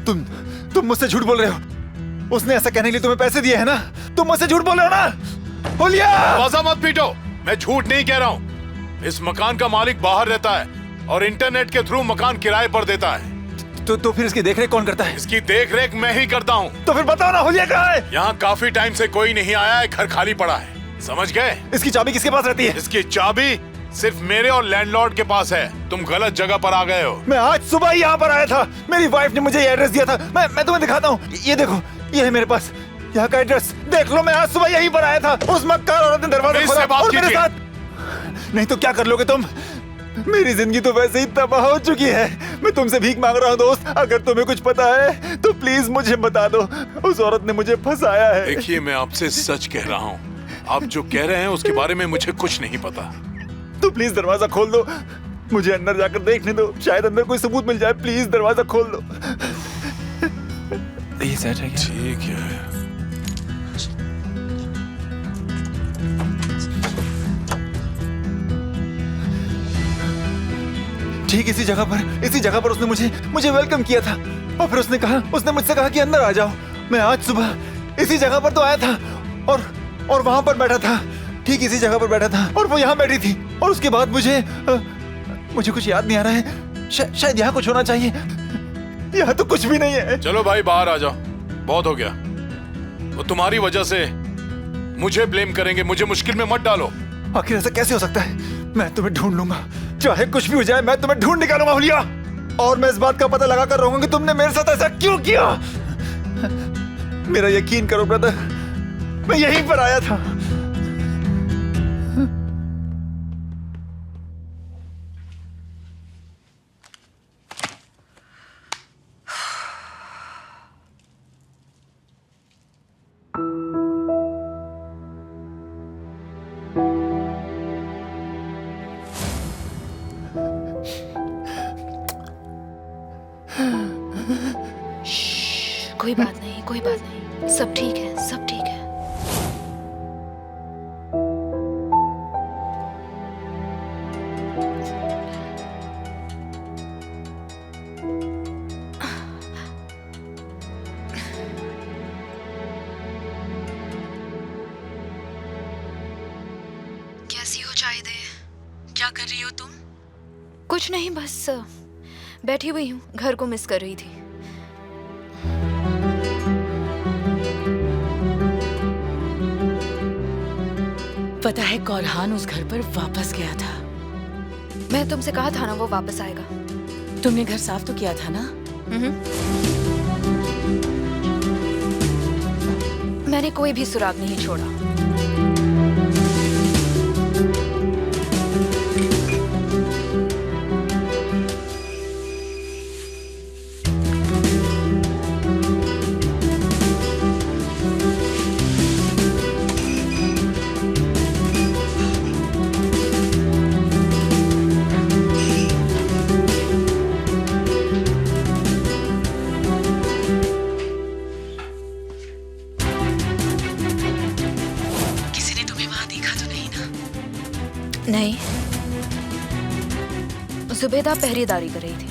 G: तुम मुझसे झूठ बोल रहे हो। उसने ऐसा कहने के लिए तुम्हें पैसे दिए हैं ना? तुम मुझसे झूठ बोल रहे हो ना? हुलिया!
I: दरवाजा मत पीटो, मैं झूठ नहीं कह रहा हूँ। इस मकान का मालिक बाहर रहता है और इंटरनेट के थ्रू मकान किराए पर देता है।
G: तो फिर इसकी देखरेख कौन करता है?
I: इसकी देखरेख मैं ही करता हूँ।
G: तो फिर बताओ ना, हुलिया कहाँ है?
I: यहाँ काफी टाइम से कोई नहीं आया है, घर खाली पड़ा है, समझ गए?
G: इसकी चाबी किसके पास रहती है?
I: इसकी चाबी सिर्फ मेरे और लैंडलॉर्ड के पास है। तुम गलत जगह पर आ गए हो।
G: मैं आज सुबह ही यहाँ पर आया था, मेरी वाइफ ने मुझे ये एड्रेस दिया था। मैं तुम्हें दिखाता हूँ, ये देखो, ये है मेरे पास यहाँ का एड्रेस, देख लो। मैं आज सुबह यहीं पर आया था। उस मक्कार औरत ने दरवाजा खोला और मेरे साथ। नहीं तो क्या कर लोगे तुम? मेरी जिंदगी तो वैसे ही तबाह हो चुकी है। मैं तुमसे भीख मांग रहा हूँ दोस्त, अगर तुम्हें कुछ पता है तो प्लीज मुझे बता दो। उस औरत ने मुझे फंसाया है।
I: देखिए, मैं आपसे सच कह रहा हूँ, आप जो कह रहे हैं उसके बारे में मुझे कुछ नहीं पता।
G: तो प्लीज दरवाजा खोल दो, मुझे अंदर जाकर देखने दो, शायद अंदर कोई सबूत मिल जाए। प्लीज दरवाजा खोल दो। ये सेट है क्या?
I: ठीक है।
G: ठीक इसी जगह पर उसने मुझे वेलकम किया था और फिर उसने मुझसे कहा कि अंदर आ जाओ। मैं आज सुबह इसी जगह पर तो आया था और वहां पर बैठा था, ठीक इसी जगह पर बैठा था और वो यहाँ बैठी थी। और उसके बाद मुझे कुछ याद नहीं आ रहा है। शायद यहाँ कुछ होना चाहिए। यहाँ तो कुछ भी नहीं है।
I: चलो भाई, बाहर आ जाओ, बहुत हो गया। वो तुम्हारी वजह से मुझे ब्लेम करेंगे, मुझे मुश्किल में मत डालो।
G: आखिर ऐसा कैसे हो सकता है? मैं तुम्हें ढूंढ लूंगा, चाहे कुछ भी हो जाए, मैं तुम्हें ढूंढ निकालूंगा हुलिया। और मैं इस बात का पता लगा कर रहूंगा कि तुमने मेरे साथ ऐसा क्यों किया। मेरा यकीन करो ब्रदर, मैं यहीं पर आया था।
B: कोई बात नहीं, सब ठीक है, सब ठीक है।
H: कैसी हो जाहिदे? क्या कर रही हो तुम?
B: कुछ नहीं, बस बैठी हुई हूँ, घर को मिस कर रही थी।
C: पता है, कोरहान उस घर पर वापस गया था।
B: मैं तुमसे कहा था ना वो वापस आएगा।
C: तुमने घर साफ तो किया था ना?
B: मैंने कोई भी सुराग नहीं छोड़ा। नहीं, जुबेदा पहरेदारी कर रही थी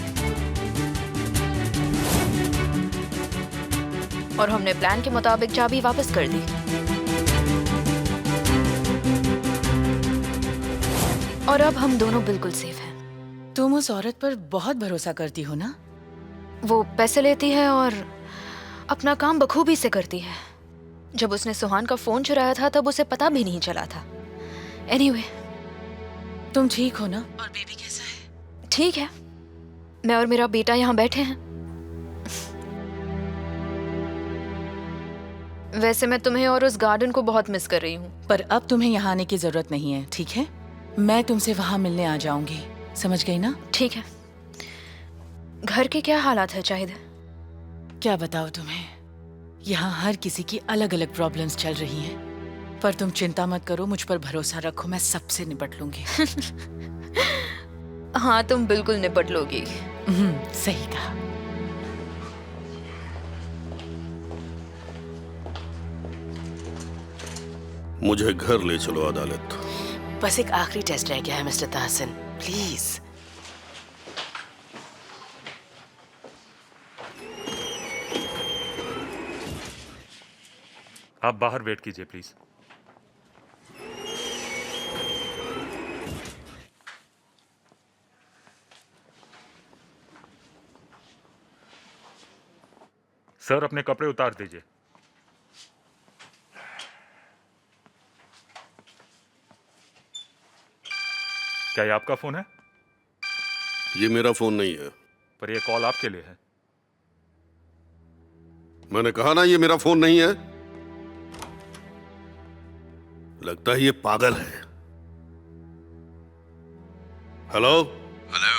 B: और हमने प्लान के मुताबिक चाबी वापस कर दी। और अब हम दोनों बिल्कुल सेफ हैं।
C: तुम उस औरत पर बहुत भरोसा करती हो ना?
B: वो पैसे लेती है और अपना काम बखूबी से करती है। जब उसने सुहान का फोन चुराया था तब उसे पता भी नहीं चला था। एनीवे,
C: तुम ठीक हो ना? और बेबी कैसा है?
B: ठीक है, मैं और मेरा बेटा यहाँ बैठे हैं। वैसे मैं तुम्हें और उस गार्डन को बहुत मिस कर रही हूँ।
C: पर अब तुम्हें यहाँ आने की जरूरत नहीं है, ठीक है? मैं तुमसे वहाँ मिलने आ जाऊंगी, समझ गई ना?
B: ठीक है। घर के क्या हालात है शाहिद?
C: क्या बताओ तुम्हें, यहाँ हर किसी की अलग अलग प्रॉब्लम्स चल रही हैं। पर तुम चिंता मत करो, मुझ पर भरोसा रखो, मैं सबसे निपट लूंगी।
B: हाँ, तुम बिल्कुल निपट लोगी।
C: सही कहा।
D: मुझे घर ले चलो अदालत।
C: बस एक आखिरी टेस्ट रह गया है मिस्टर तहसीन, प्लीज।
F: आप बाहर वेट कीजिए प्लीज। सर, अपने कपड़े उतार दीजिए। क्या ये आपका फोन है?
D: ये मेरा फोन नहीं है।
F: पर ये कॉल आपके लिए है।
D: मैंने कहा ना ये मेरा फोन नहीं है। लगता है ये पागल है। हेलो?
K: हेलो,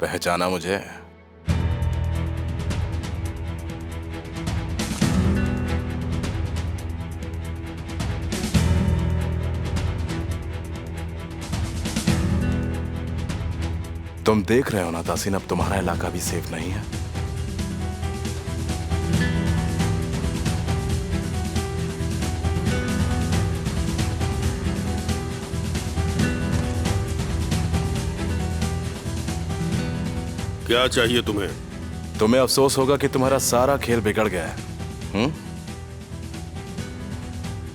K: पहचाना मुझे? तुम देख रहे हो ना तासीन, अब तुम्हारा इलाका भी सेफ नहीं है।
D: क्या चाहिए तुम्हें?
K: तुम्हें अफसोस होगा कि तुम्हारा सारा खेल बिगड़ गया है,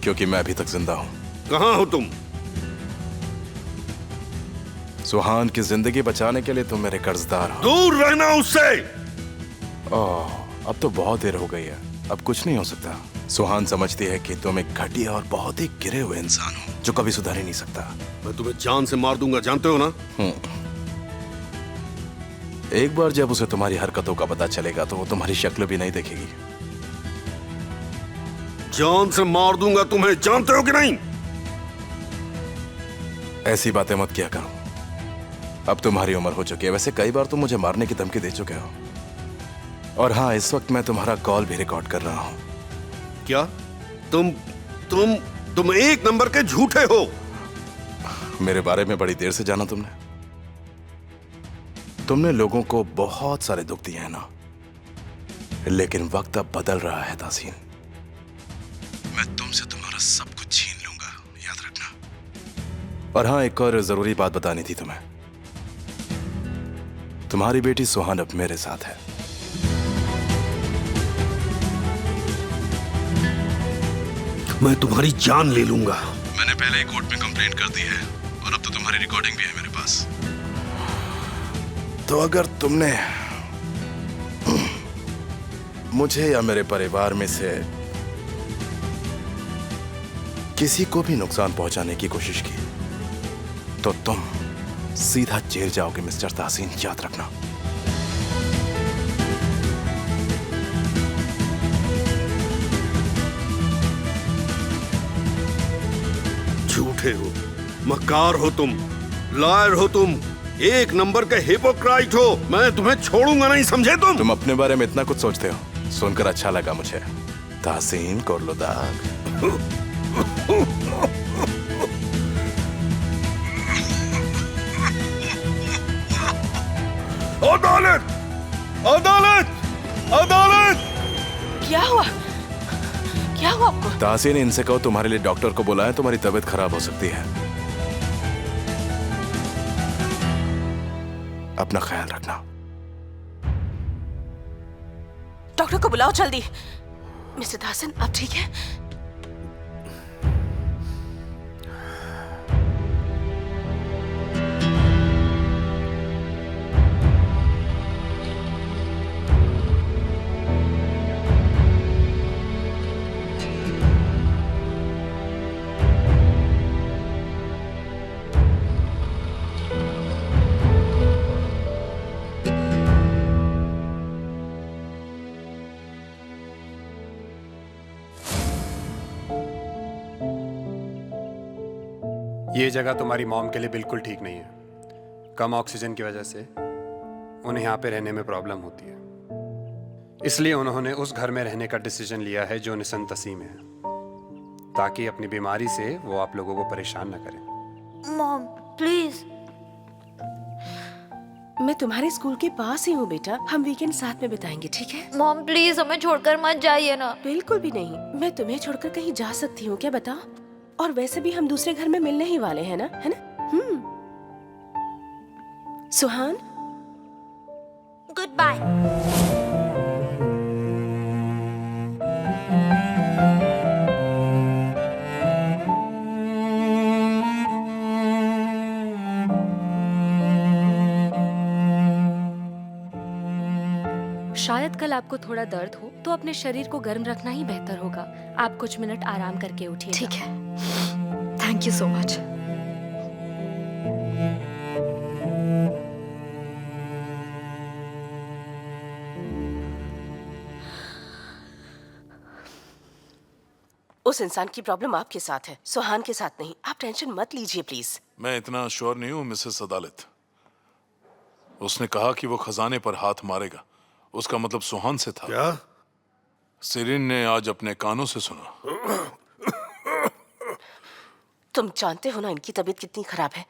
K: क्योंकि मैं अभी तक जिंदा हूं।
D: कहां हो तुम?
K: सुहान की जिंदगी बचाने के लिए तुम मेरे कर्जदार हो।
D: दूर रहना उससे।
K: ओह, अब तो बहुत देर हो गई है, अब कुछ नहीं हो सकता। सुहान समझती है कि तुम एक घटिया और बहुत ही गिरे हुए इंसान हो जो कभी सुधर ही नहीं सकता।
D: मैं तुम्हें जान से मार दूंगा, जानते हो ना?
K: एक बार जब उसे तुम्हारी हरकतों का पता चलेगा तो वो तुम्हारी शक्ल भी नहीं देखेगी।
D: जान से मार दूंगा तुम्हें, जानते हो कि नहीं?
K: ऐसी बातें मत किया करो, अब तुम्हारी उम्र हो चुकी है। वैसे कई बार तुम मुझे मारने की धमकी दे चुके हो। और हाँ, इस वक्त मैं तुम्हारा कॉल भी रिकॉर्ड कर रहा हूं।
D: क्या? तुम एक नंबर के झूठे हो।
K: मेरे बारे में बड़ी देर से जाना तुमने लोगों को बहुत सारे दुख दिए हैं ना, लेकिन वक्त अब बदल रहा है तासीन। मैं तुमसे तुम्हारा सब कुछ छीन लूंगा, याद रखना। और हाँ, एक और जरूरी बात बतानी थी तुम्हें। तुम्हारी बेटी सुहान अब मेरे साथ है।
D: मैं तुम्हारी जान ले लूंगा।
K: मैंने पहले ही कोर्ट में कंप्लेंट कर दी है और अब तो तुम्हारी रिकॉर्डिंग भी है मेरे पास। तो अगर तुमने मुझे या मेरे परिवार में से किसी को भी नुकसान पहुंचाने की कोशिश की तो तुम सीधा जेल जाओगे मिस्टर तासीन, याद रखना।
D: झूठे हो, मक्कार हो तुम, लायर हो तुम, एक नंबर के हिपोक्राइट हो। मैं तुम्हें छोड़ूंगा नहीं, समझे तुम?
K: तुम अपने बारे में इतना कुछ सोचते हो, सुनकर अच्छा लगा मुझे। तासीन कोर्लोदाग।
D: अदालत! अदालत! अदालत!
C: क्या हुआ? क्या हुआ आपको?
K: तासीन, इनसे कहो तुम्हारे लिए डॉक्टर को बुलाएं, तुम्हारी तबीयत खराब हो सकती है। अपना ख्याल रखना।
C: डॉक्टर को बुलाओ जल्दी। मिस्टर दासन, आप ठीक है?
J: ये जगह तुम्हारी मॉम के लिए बिल्कुल ठीक नहीं है। कम ऑक्सीजन की वजह से उन्हें यहाँ पे रहने में प्रॉब्लम होती है, इसलिए उन्होंने उस घर में रहने का डिसीजन लिया है जो निसन तसी में है, ताकि अपनी बीमारी से वो आप लोगों को परेशान ना करें।
H: Mom please.
C: मैं तुम्हारे स्कूल के पास ही हूँ बेटा, हम वीकेंड साथ में बिताएंगे, ठीक है?
H: मॉम प्लीज हमें छोड़कर मत जाइए ना।
C: बिल्कुल भी नहीं, मैं तुम्हें छोड़कर कहीं जा सकती हूँ क्या, बताओ? और वैसे भी हम दूसरे घर में मिलने ही वाले हैं ना, है ना? सुहान,
H: गुड बाय।
L: शायद कल आपको थोड़ा दर्द हो तो अपने शरीर को गर्म रखना ही बेहतर होगा। आप कुछ मिनट आराम करके उठिए।
H: ठीक है, थैंक यू सो मच।
C: उस इंसान की प्रॉब्लम आपके साथ है, सुहान के साथ नहीं। आप टेंशन मत लीजिए प्लीज।
I: मैं इतना श्योर नहीं हूँ मिसेस अदालत। उसने कहा कि वो खजाने पर हाथ मारेगा, उसका मतलब सुहान से था।
D: क्या?
I: सिरिन ने आज अपने कानों से सुना।
C: तुम जानते हो ना इनकी तबीयत कितनी खराब है।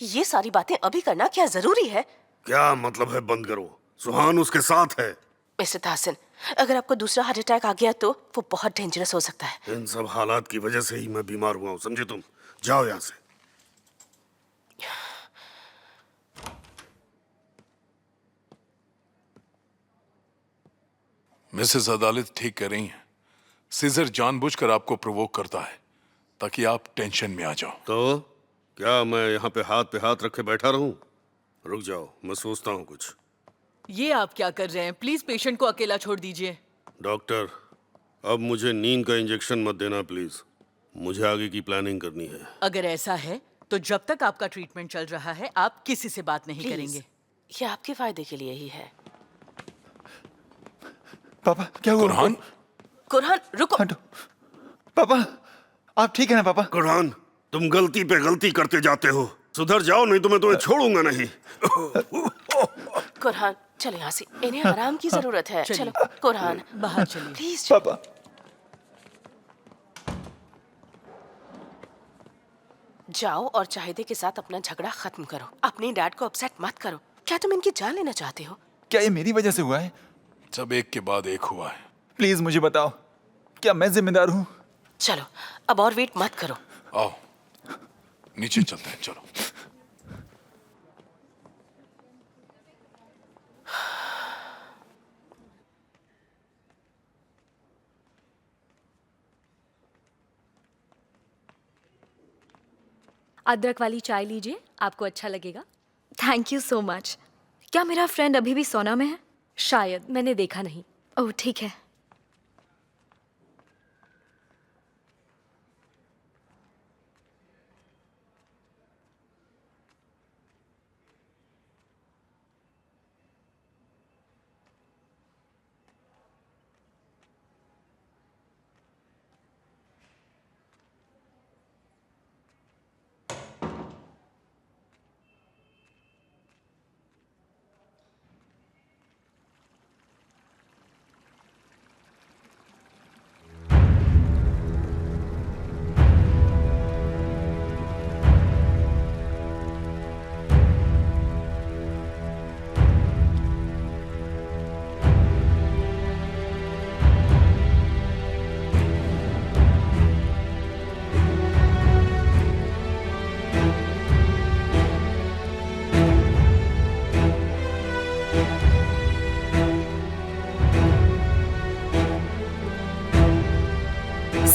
C: ये सारी बातें अभी करना क्या जरूरी है?
D: क्या मतलब है? बंद करो। सुहान उसके साथ है।
C: मिस्टर दासन, अगर आपको दूसरा हार्ट अटैक आ गया तो वो बहुत डेंजरस हो सकता है।
D: इन सब हालात की वजह से ही मैं बीमार हुआ हूँ, समझे तुम? जाओ यहाँ से।
I: मिसेस अदालत ठीक कह रही हैं। सीजर जानबूझकर आपको प्रोवोक करता है ताकि आप टेंशन में आ जाओ।
D: तो क्या मैं यहाँ पे हाथ रखे बैठा रहूं? रुक जाओ, मैं सोचता हूँ कुछ।
C: ये आप क्या कर रहे हैं? प्लीज पेशेंट को अकेला छोड़ दीजिए।
D: डॉक्टर, अब मुझे नींद का इंजेक्शन मत देना प्लीज। मुझे आगे की प्लानिंग करनी है।
C: अगर ऐसा है तो जब तक आपका ट्रीटमेंट चल रहा है आप किसी से बात नहीं करेंगे। ये आपके फायदे के लिए ही है।
G: पापा क्या हुआ?
I: कुरहान,
C: कुरहान रुको।
G: पापा आप ठीक है ना? पापा
D: कुरहान, तुम गलती पे गलती करते जाते हो। सुधर जाओ, नहीं तो मैं तुम्हें छोड़ूंगा नहीं।
C: कुरहान चलो यहाँ से, इन्हें आराम की जरूरत है। चलो कुरहान बाहर चलिए प्लीज।
G: पापा
C: जाओ और चाहिदे के साथ अपना झगड़ा खत्म करो। अपने डैड को अपसेट मत करो। क्या तुम इनकी जान लेना चाहते हो?
G: क्या ये मेरी वजह से हुआ है?
I: सब एक के बाद एक हुआ है।
G: प्लीज मुझे बताओ, क्या मैं जिम्मेदार हूँ?
C: चलो अब और वेट मत करो।
I: आओ नीचे चलते हैं, चलो।
L: अदरक वाली चाय लीजिए, आपको अच्छा लगेगा।
H: Thank you so much. क्या मेरा फ्रेंड अभी भी सोना में है?
L: शायद, मैंने देखा नहीं।
H: ओह ठीक है।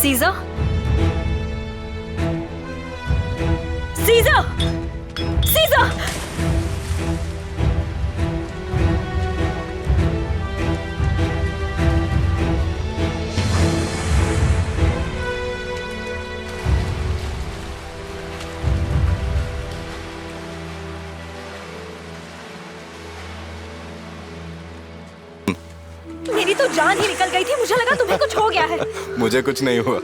H: सीजा, सीजा, सीजा। मेरी तो जान ही निकल गई थी, मुझे लगा तुम्हें कुछ हो गया है।
K: मुझे कुछ नहीं हुआ।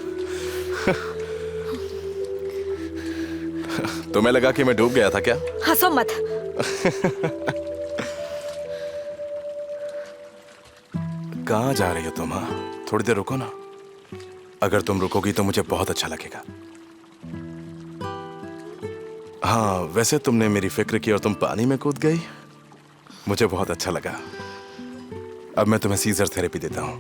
K: तुम्हें लगा कि मैं डूब गया था क्या?
H: हंसो मत।
K: कहाँ जा रही हो तुम? हाँ, थोड़ी देर रुको ना। अगर तुम रुकोगी तो मुझे बहुत अच्छा लगेगा। हाँ, वैसे तुमने मेरी फिक्र की और तुम पानी में कूद गई, मुझे बहुत अच्छा लगा। अब मैं तुम्हें सीजर थेरेपी देता हूं।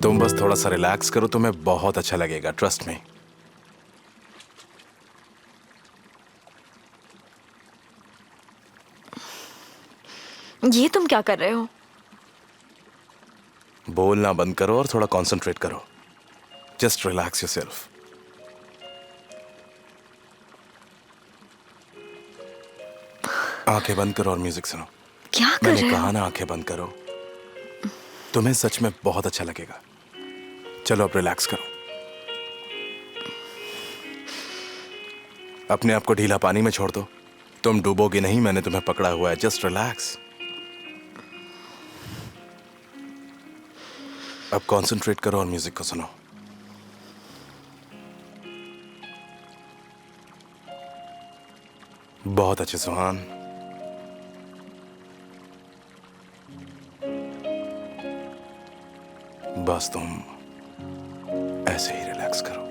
K: तुम बस थोड़ा सा रिलैक्स करो, तुम्हें बहुत अच्छा लगेगा, ट्रस्ट मी।
H: ये तुम क्या कर रहे हो?
K: बोलना बंद करो और थोड़ा कंसंट्रेट करो। Just relax yourself. आंखें बंद करो और म्यूजिक सुनो।
H: क्या कर
K: मैंने
H: रहे
K: कहा
H: हो?
K: ना, आंखें बंद करो। तुम्हें सच में बहुत अच्छा लगेगा। चलो अब रिलैक्स करो। अपने आप को ढीला पानी में छोड़ दो। तुम डूबोगी नहीं, मैंने तुम्हें पकड़ा हुआ है। Just relax. अब कंसंट्रेट करो और म्यूजिक को सुनो। बहुत अच्छे सुहान। बस तुम ऐसे ही रिलैक्स करो।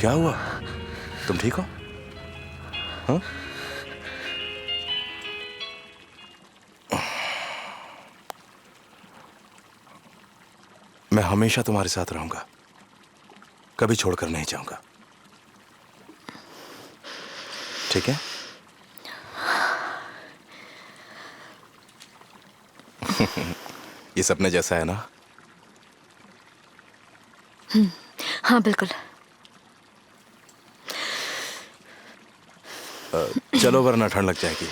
K: क्या हुआ? तुम ठीक हो? हाँ? मैं हमेशा तुम्हारे साथ रहूंगा, कभी छोड़कर नहीं जाऊंगा। ठीक है? ये सपने जैसा है ना?
H: हाँ बिल्कुल।
K: चलो वरना ठंड लग जाएगी।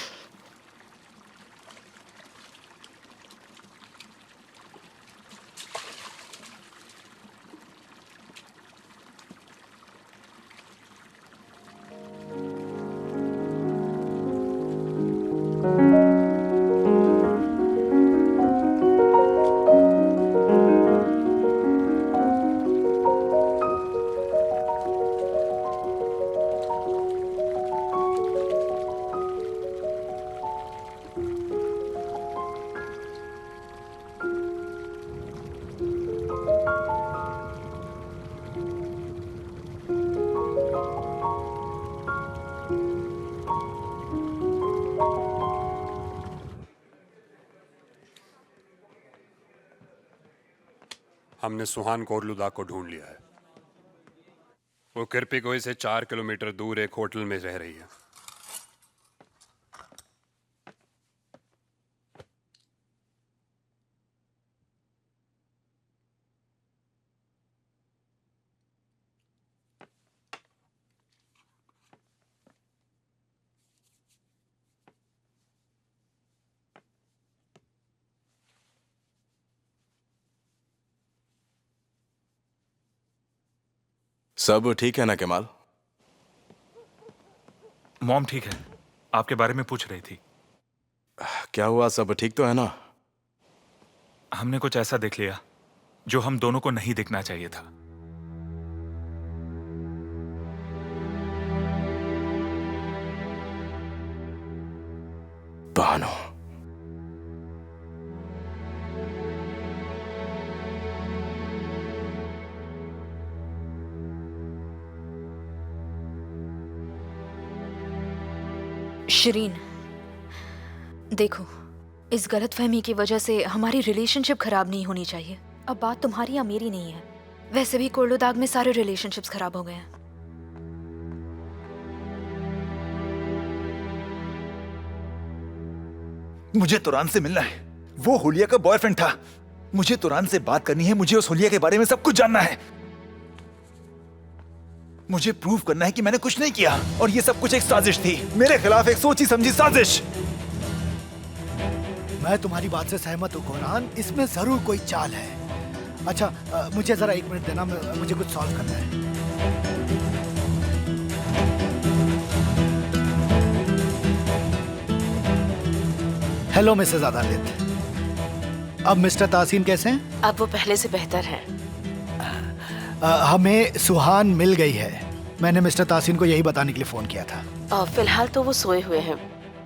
J: हमने सुहान कोरलुदा को ढूंढ लिया है। वो किरपिकोई से 4 किलोमीटर दूर एक होटल में रह रही है।
K: सब ठीक है ना कमाल?
F: मॉम ठीक है, आपके बारे में पूछ रही थी।
K: क्या हुआ, सब ठीक तो है ना?
F: हमने कुछ ऐसा देख लिया जो हम दोनों को नहीं देखना चाहिए था।
K: बहानो,
B: शिरीन, देखो, इस गलतफहमी की वजह से हमारी रिलेशनशिप खराब नहीं होनी चाहिए। अब बात तुम्हारी या मेरी नहीं है। वैसे भी कोर्लोदाग में सारे रिलेशनशिप्स खराब हो गए हैं।
G: मुझे तुरान से मिलना है। वो हुलिया का बॉयफ्रेंड था। मुझे तुरान से बात करनी है। मुझे उस हुलिया के बारे में सब कुछ जानना है। मुझे प्रूव करना है कि मैंने कुछ नहीं किया और ये सब कुछ एक साजिश थी, मेरे खिलाफ एक सोची समझी साजिश।
E: मैं तुम्हारी बात से सहमत हूँ कोरहान, इसमें जरूर कोई चाल है। अच्छा, मुझे जरा 1 मिनट देना, मुझे कुछ सॉल्व करना है। हेलो मिसेस अदालत, अब मिस्टर तासीम कैसे हैं?
C: अब वो पहले से बेहतर है।
E: हमें सुहान मिल गई है। मैंने मिस्टर तासीम को यही बताने के लिए फोन किया था।
C: फिलहाल तो वो सोए हुए हैं,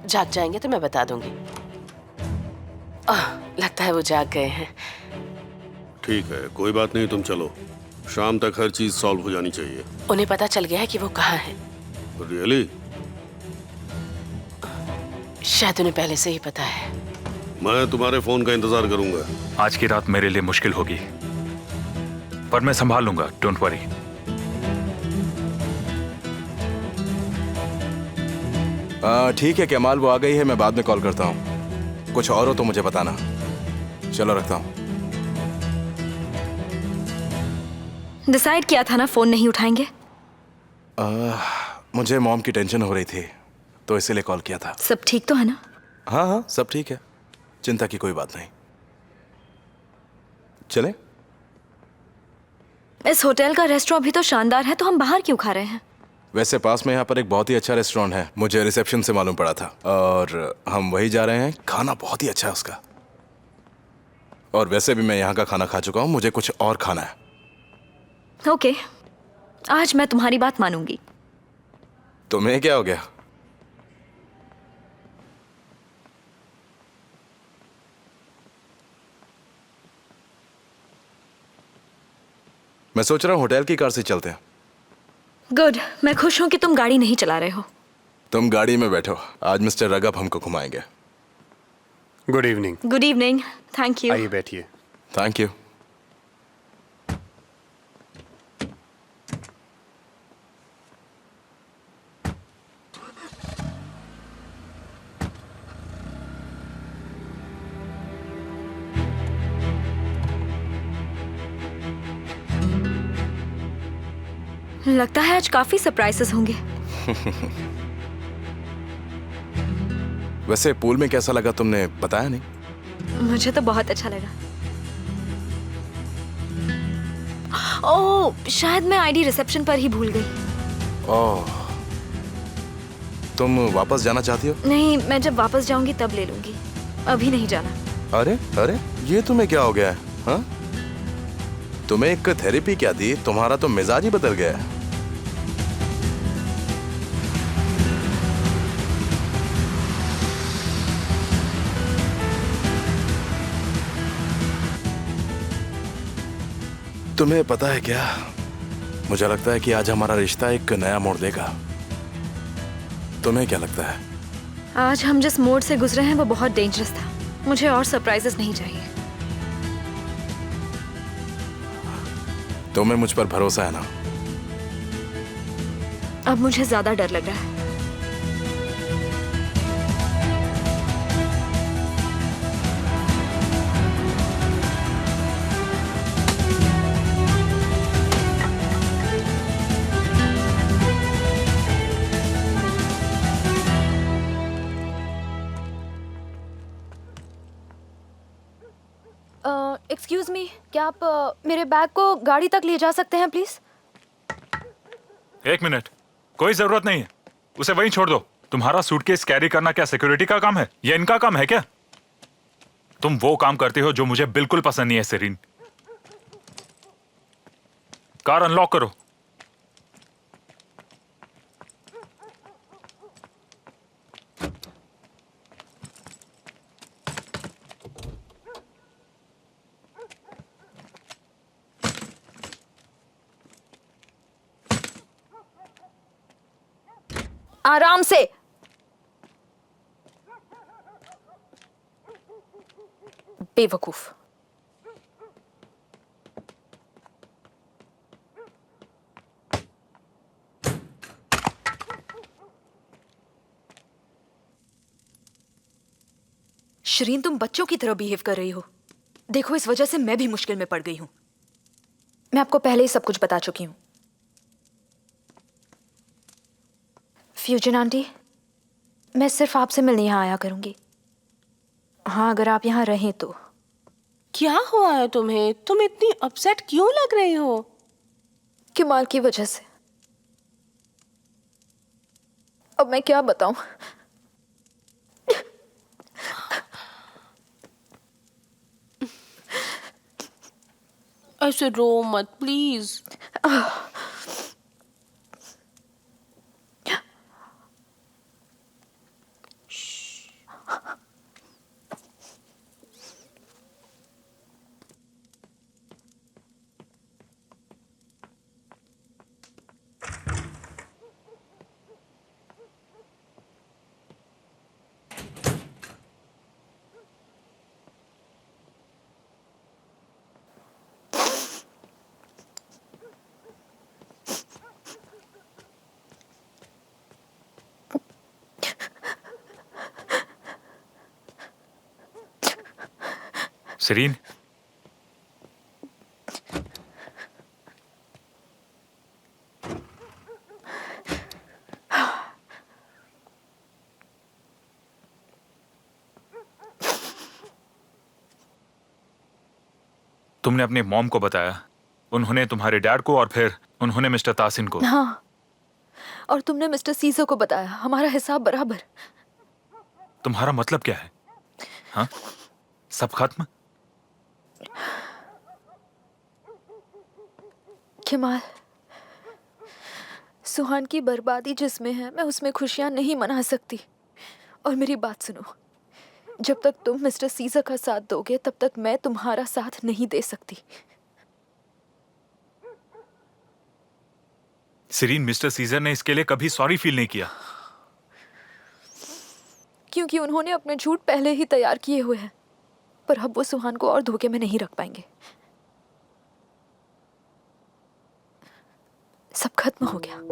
C: जाग जाएंगे तो मैं बता दूंगी। लगता है वो जाग गए हैं।
D: ठीक है, कोई बात नहीं, तुम चलो। शाम तक हर चीज सॉल्व हो जानी चाहिए।
C: उन्हें पता चल गया है कि वो कहाँ है?
D: रियली?
C: शायद उन्हें पहले से ही पता है।
D: मैं तुम्हारे फोन का इंतजार करूंगा।
F: आज की रात मेरे लिए मुश्किल होगी, पर मैं संभाल लूंगा, डोंट वरी।
K: ठीक है कमाल, वो आ गई है, मैं बाद में कॉल करता हूँ। कुछ और हो तो मुझे बताना। चलो रखता हूँ।
H: डिसाइड किया था ना फोन नहीं उठाएंगे?
K: मुझे मॉम की टेंशन हो रही थी तो इसीलिए कॉल किया था।
H: सब ठीक तो है ना?
K: हाँ हाँ, सब ठीक है, चिंता की कोई बात नहीं। चले?
H: इस होटल का रेस्टोरेंट भी तो शानदार है, तो हम बाहर क्यों खा रहे हैं?
K: वैसे पास में यहाँ पर एक बहुत ही अच्छा रेस्टोरेंट है, मुझे रिसेप्शन से मालूम पड़ा था, और हम वही जा रहे हैं। खाना बहुत ही अच्छा है उसका। और वैसे भी मैं यहाँ का खाना खा चुका हूँ, मुझे कुछ और खाना है।
H: ओके, आज मैं तुम्हारी बात मानूंगी।
K: तुम्हें क्या हो गया? मैं सोच रहा हूँ होटल की कार से चलते हैं।
H: गुड, मैं खुश हूँ कि तुम गाड़ी नहीं चला रहे हो।
K: तुम गाड़ी में बैठो, आज मिस्टर रगब हमको घुमाएंगे।
J: Good evening.
H: Good evening, thank you.
J: आइए बैठिए।
K: Thank you.
H: लगता है आज काफी सरप्राइजेस होंगे।
K: वैसे पूल में कैसा लगा, तुमने बताया नहीं?
H: मुझे तो बहुत अच्छा लगा। ओह, शायद मैं आईडी रिसेप्शन पर ही भूल गई।
K: ओह, तुम वापस जाना चाहती हो?
H: नहीं, मैं जब वापस जाऊंगी तब ले लूंगी, अभी नहीं जाना।
K: अरे अरे, ये तुम्हें क्या हो गया है? हाँ? तुम्हें एक थेरेपी क्या दी, तुम्हारा तो मिजाज ही बदल गया है। तुम्हें पता है क्या, मुझे लगता है कि आज हमारा रिश्ता एक नया मोड़ देगा। तुम्हें क्या लगता है?
H: आज हम जिस मोड़ से गुजरे हैं वो बहुत डेंजरस था। मुझे और सरप्राइजेस नहीं चाहिए।
K: तुम्हें मुझ पर भरोसा है ना?
H: अब मुझे ज्यादा डर लग रहा है।
B: एक्सक्यूज मी, क्या आप मेरे बैग को गाड़ी तक ले जा सकते हैं प्लीज?
F: एक मिनट, कोई जरूरत नहीं है, उसे वहीं छोड़ दो। तुम्हारा सूटकेस कैरी करना क्या सिक्योरिटी का काम है? ये इनका काम है क्या? तुम वो काम करते हो जो मुझे बिल्कुल पसंद नहीं है सेरीन। कार अनलॉक करो।
B: आराम से। बेवकूफ। शरीन, तुम बच्चों की तरह बिहेव कर रही हो। देखो, इस वजह से मैं भी मुश्किल में पड़ गई हूं। मैं आपको पहले ही सब कुछ बता चुकी हूं। फ्यूजन आंटी, मैं सिर्फ आपसे मिलने यहाँ आया करूंगी। हाँ, अगर आप यहाँ रहें तो।
M: क्या हुआ है तुम्हें? तुम इतनी अपसेट क्यों लग रही हो?
B: किमाल की वजह से। अब मैं क्या बताऊं?
M: ऐसे रो मत प्लीज।
F: सेरीन, तुमने अपने मॉम को बताया, उन्होंने तुम्हारे डैड को, और फिर उन्होंने मिस्टर तासिन को।
B: हाँ, और तुमने मिस्टर सीजर को बताया। हमारा हिसाब बराबर।
F: तुम्हारा मतलब क्या है? हाँ, सब खत्म?
B: किमाल, सुहान की बर्बादी जिसमें है, मैं उसमें खुशियां नहीं मना सकती। और मेरी बात सुनो, जब तक तुम मिस्टर सीजर का साथ दोगे, तब तक मैं तुम्हारा साथ नहीं दे सकती।
F: सेरीन, मिस्टर सीजर ने इसके लिए कभी सॉरी फील नहीं किया।
B: क्योंकि उन्होंने अपने झूठ पहले ही तैयार किए हुए हैं। पर अब वो सुहान को और धोखे में नहीं रख पाएंगे। सब खत्म हो गया।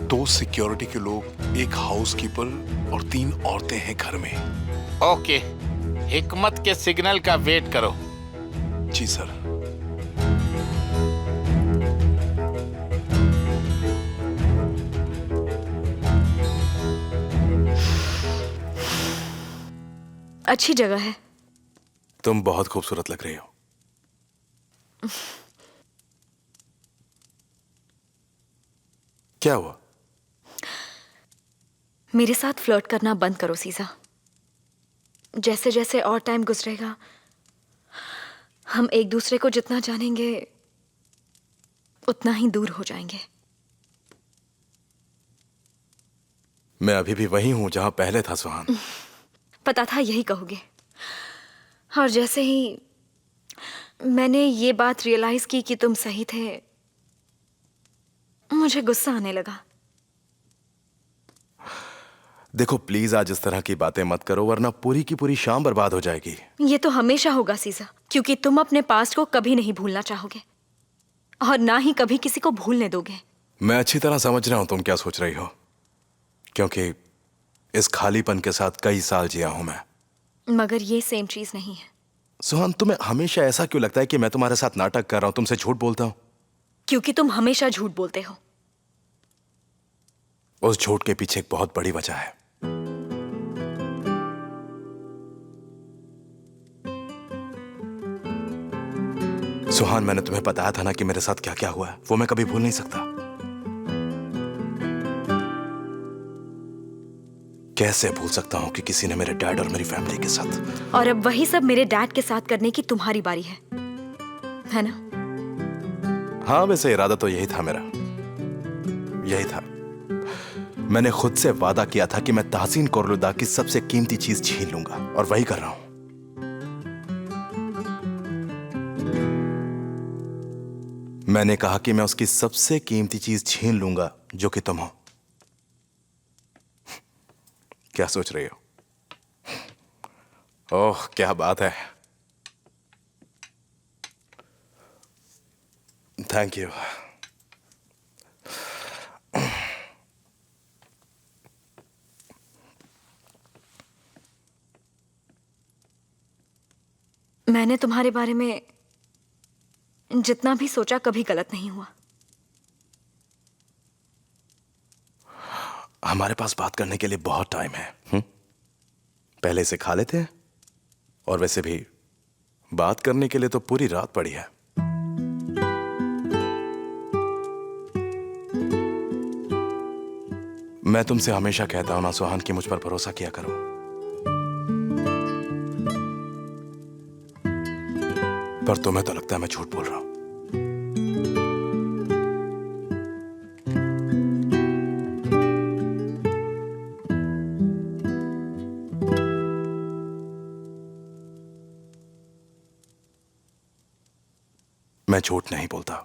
I: दो सिक्योरिटी के लोग, एक हाउसकीपर और 3 औरतें हैं घर में।
N: ओके, हिकमत के सिग्नल का वेट करो।
I: जी सर।
H: अच्छी जगह है।
K: तुम बहुत खूबसूरत लग रही हो। क्या हुआ?
H: मेरे साथ फ्लर्ट करना बंद करो सीजा। जैसे जैसे और टाइम गुजरेगा हम एक दूसरे को जितना जानेंगे उतना ही दूर हो जाएंगे।
K: मैं अभी भी वही हूं जहां पहले था सुहान।
H: पता था यही कहोगे। और जैसे ही मैंने ये बात रियलाइज की कि तुम सही थे, मुझे गुस्सा आने लगा।
K: देखो प्लीज आज इस तरह की बातें मत करो, वरना पूरी की पूरी शाम बर्बाद हो जाएगी।
H: ये तो हमेशा होगा सीजा, क्योंकि तुम अपने पास्ट को कभी नहीं भूलना चाहोगे और ना ही कभी किसी को भूलने दोगे।
K: मैं अच्छी तरह समझ रहा हूं तुम क्या सोच रही हो, क्योंकि इस खालीपन के साथ कई साल जिया हूं मैं।
H: मगर ये सेम चीज नहीं है।
K: सुहान, तुम्हें हमेशा ऐसा क्यों लगता है कि मैं तुम्हारे साथ नाटक कर रहा हूं, तुमसे झूठ बोलता हूं?
H: क्योंकि तुम हमेशा झूठ बोलते हो।
K: उस झूठ के पीछे एक बहुत बड़ी वजह है। सुहान, मैंने तुम्हें बताया था ना कि मेरे साथ क्या क्या हुआ है, वो मैं कभी भूल नहीं सकता। कैसे भूल सकता हूं कि किसी ने मेरे डैड और मेरी फैमिली के साथ।
H: और अब वही सब मेरे डैड के साथ करने की तुम्हारी बारी है ना?
K: हाँ, वैसे इरादा तो यही था मेरा, यही था। मैंने खुद से वादा किया था कि मैं तहसीन कोरलुदा की सबसे कीमती चीज छीन लूंगा, और वही कर रहा हूं। मैंने कहा कि मैं उसकी सबसे कीमती चीज छीन लूंगा, जो कि तुम हो। क्या सोच रही हो? ओह, क्या बात है। Thank you.
H: मैंने तुम्हारे बारे में जितना भी सोचा कभी गलत नहीं हुआ।
K: हमारे पास बात करने के लिए बहुत टाइम है। पहले से खा लेते हैं, और वैसे भी बात करने के लिए तो पूरी रात पड़ी है। मैं तुमसे हमेशा कहता हूं ना सुहान कि मुझ पर भरोसा किया करो, पर तुम्हें तो लगता है मैं झूठ बोल रहा हूं। मैं झूठ नहीं बोलता।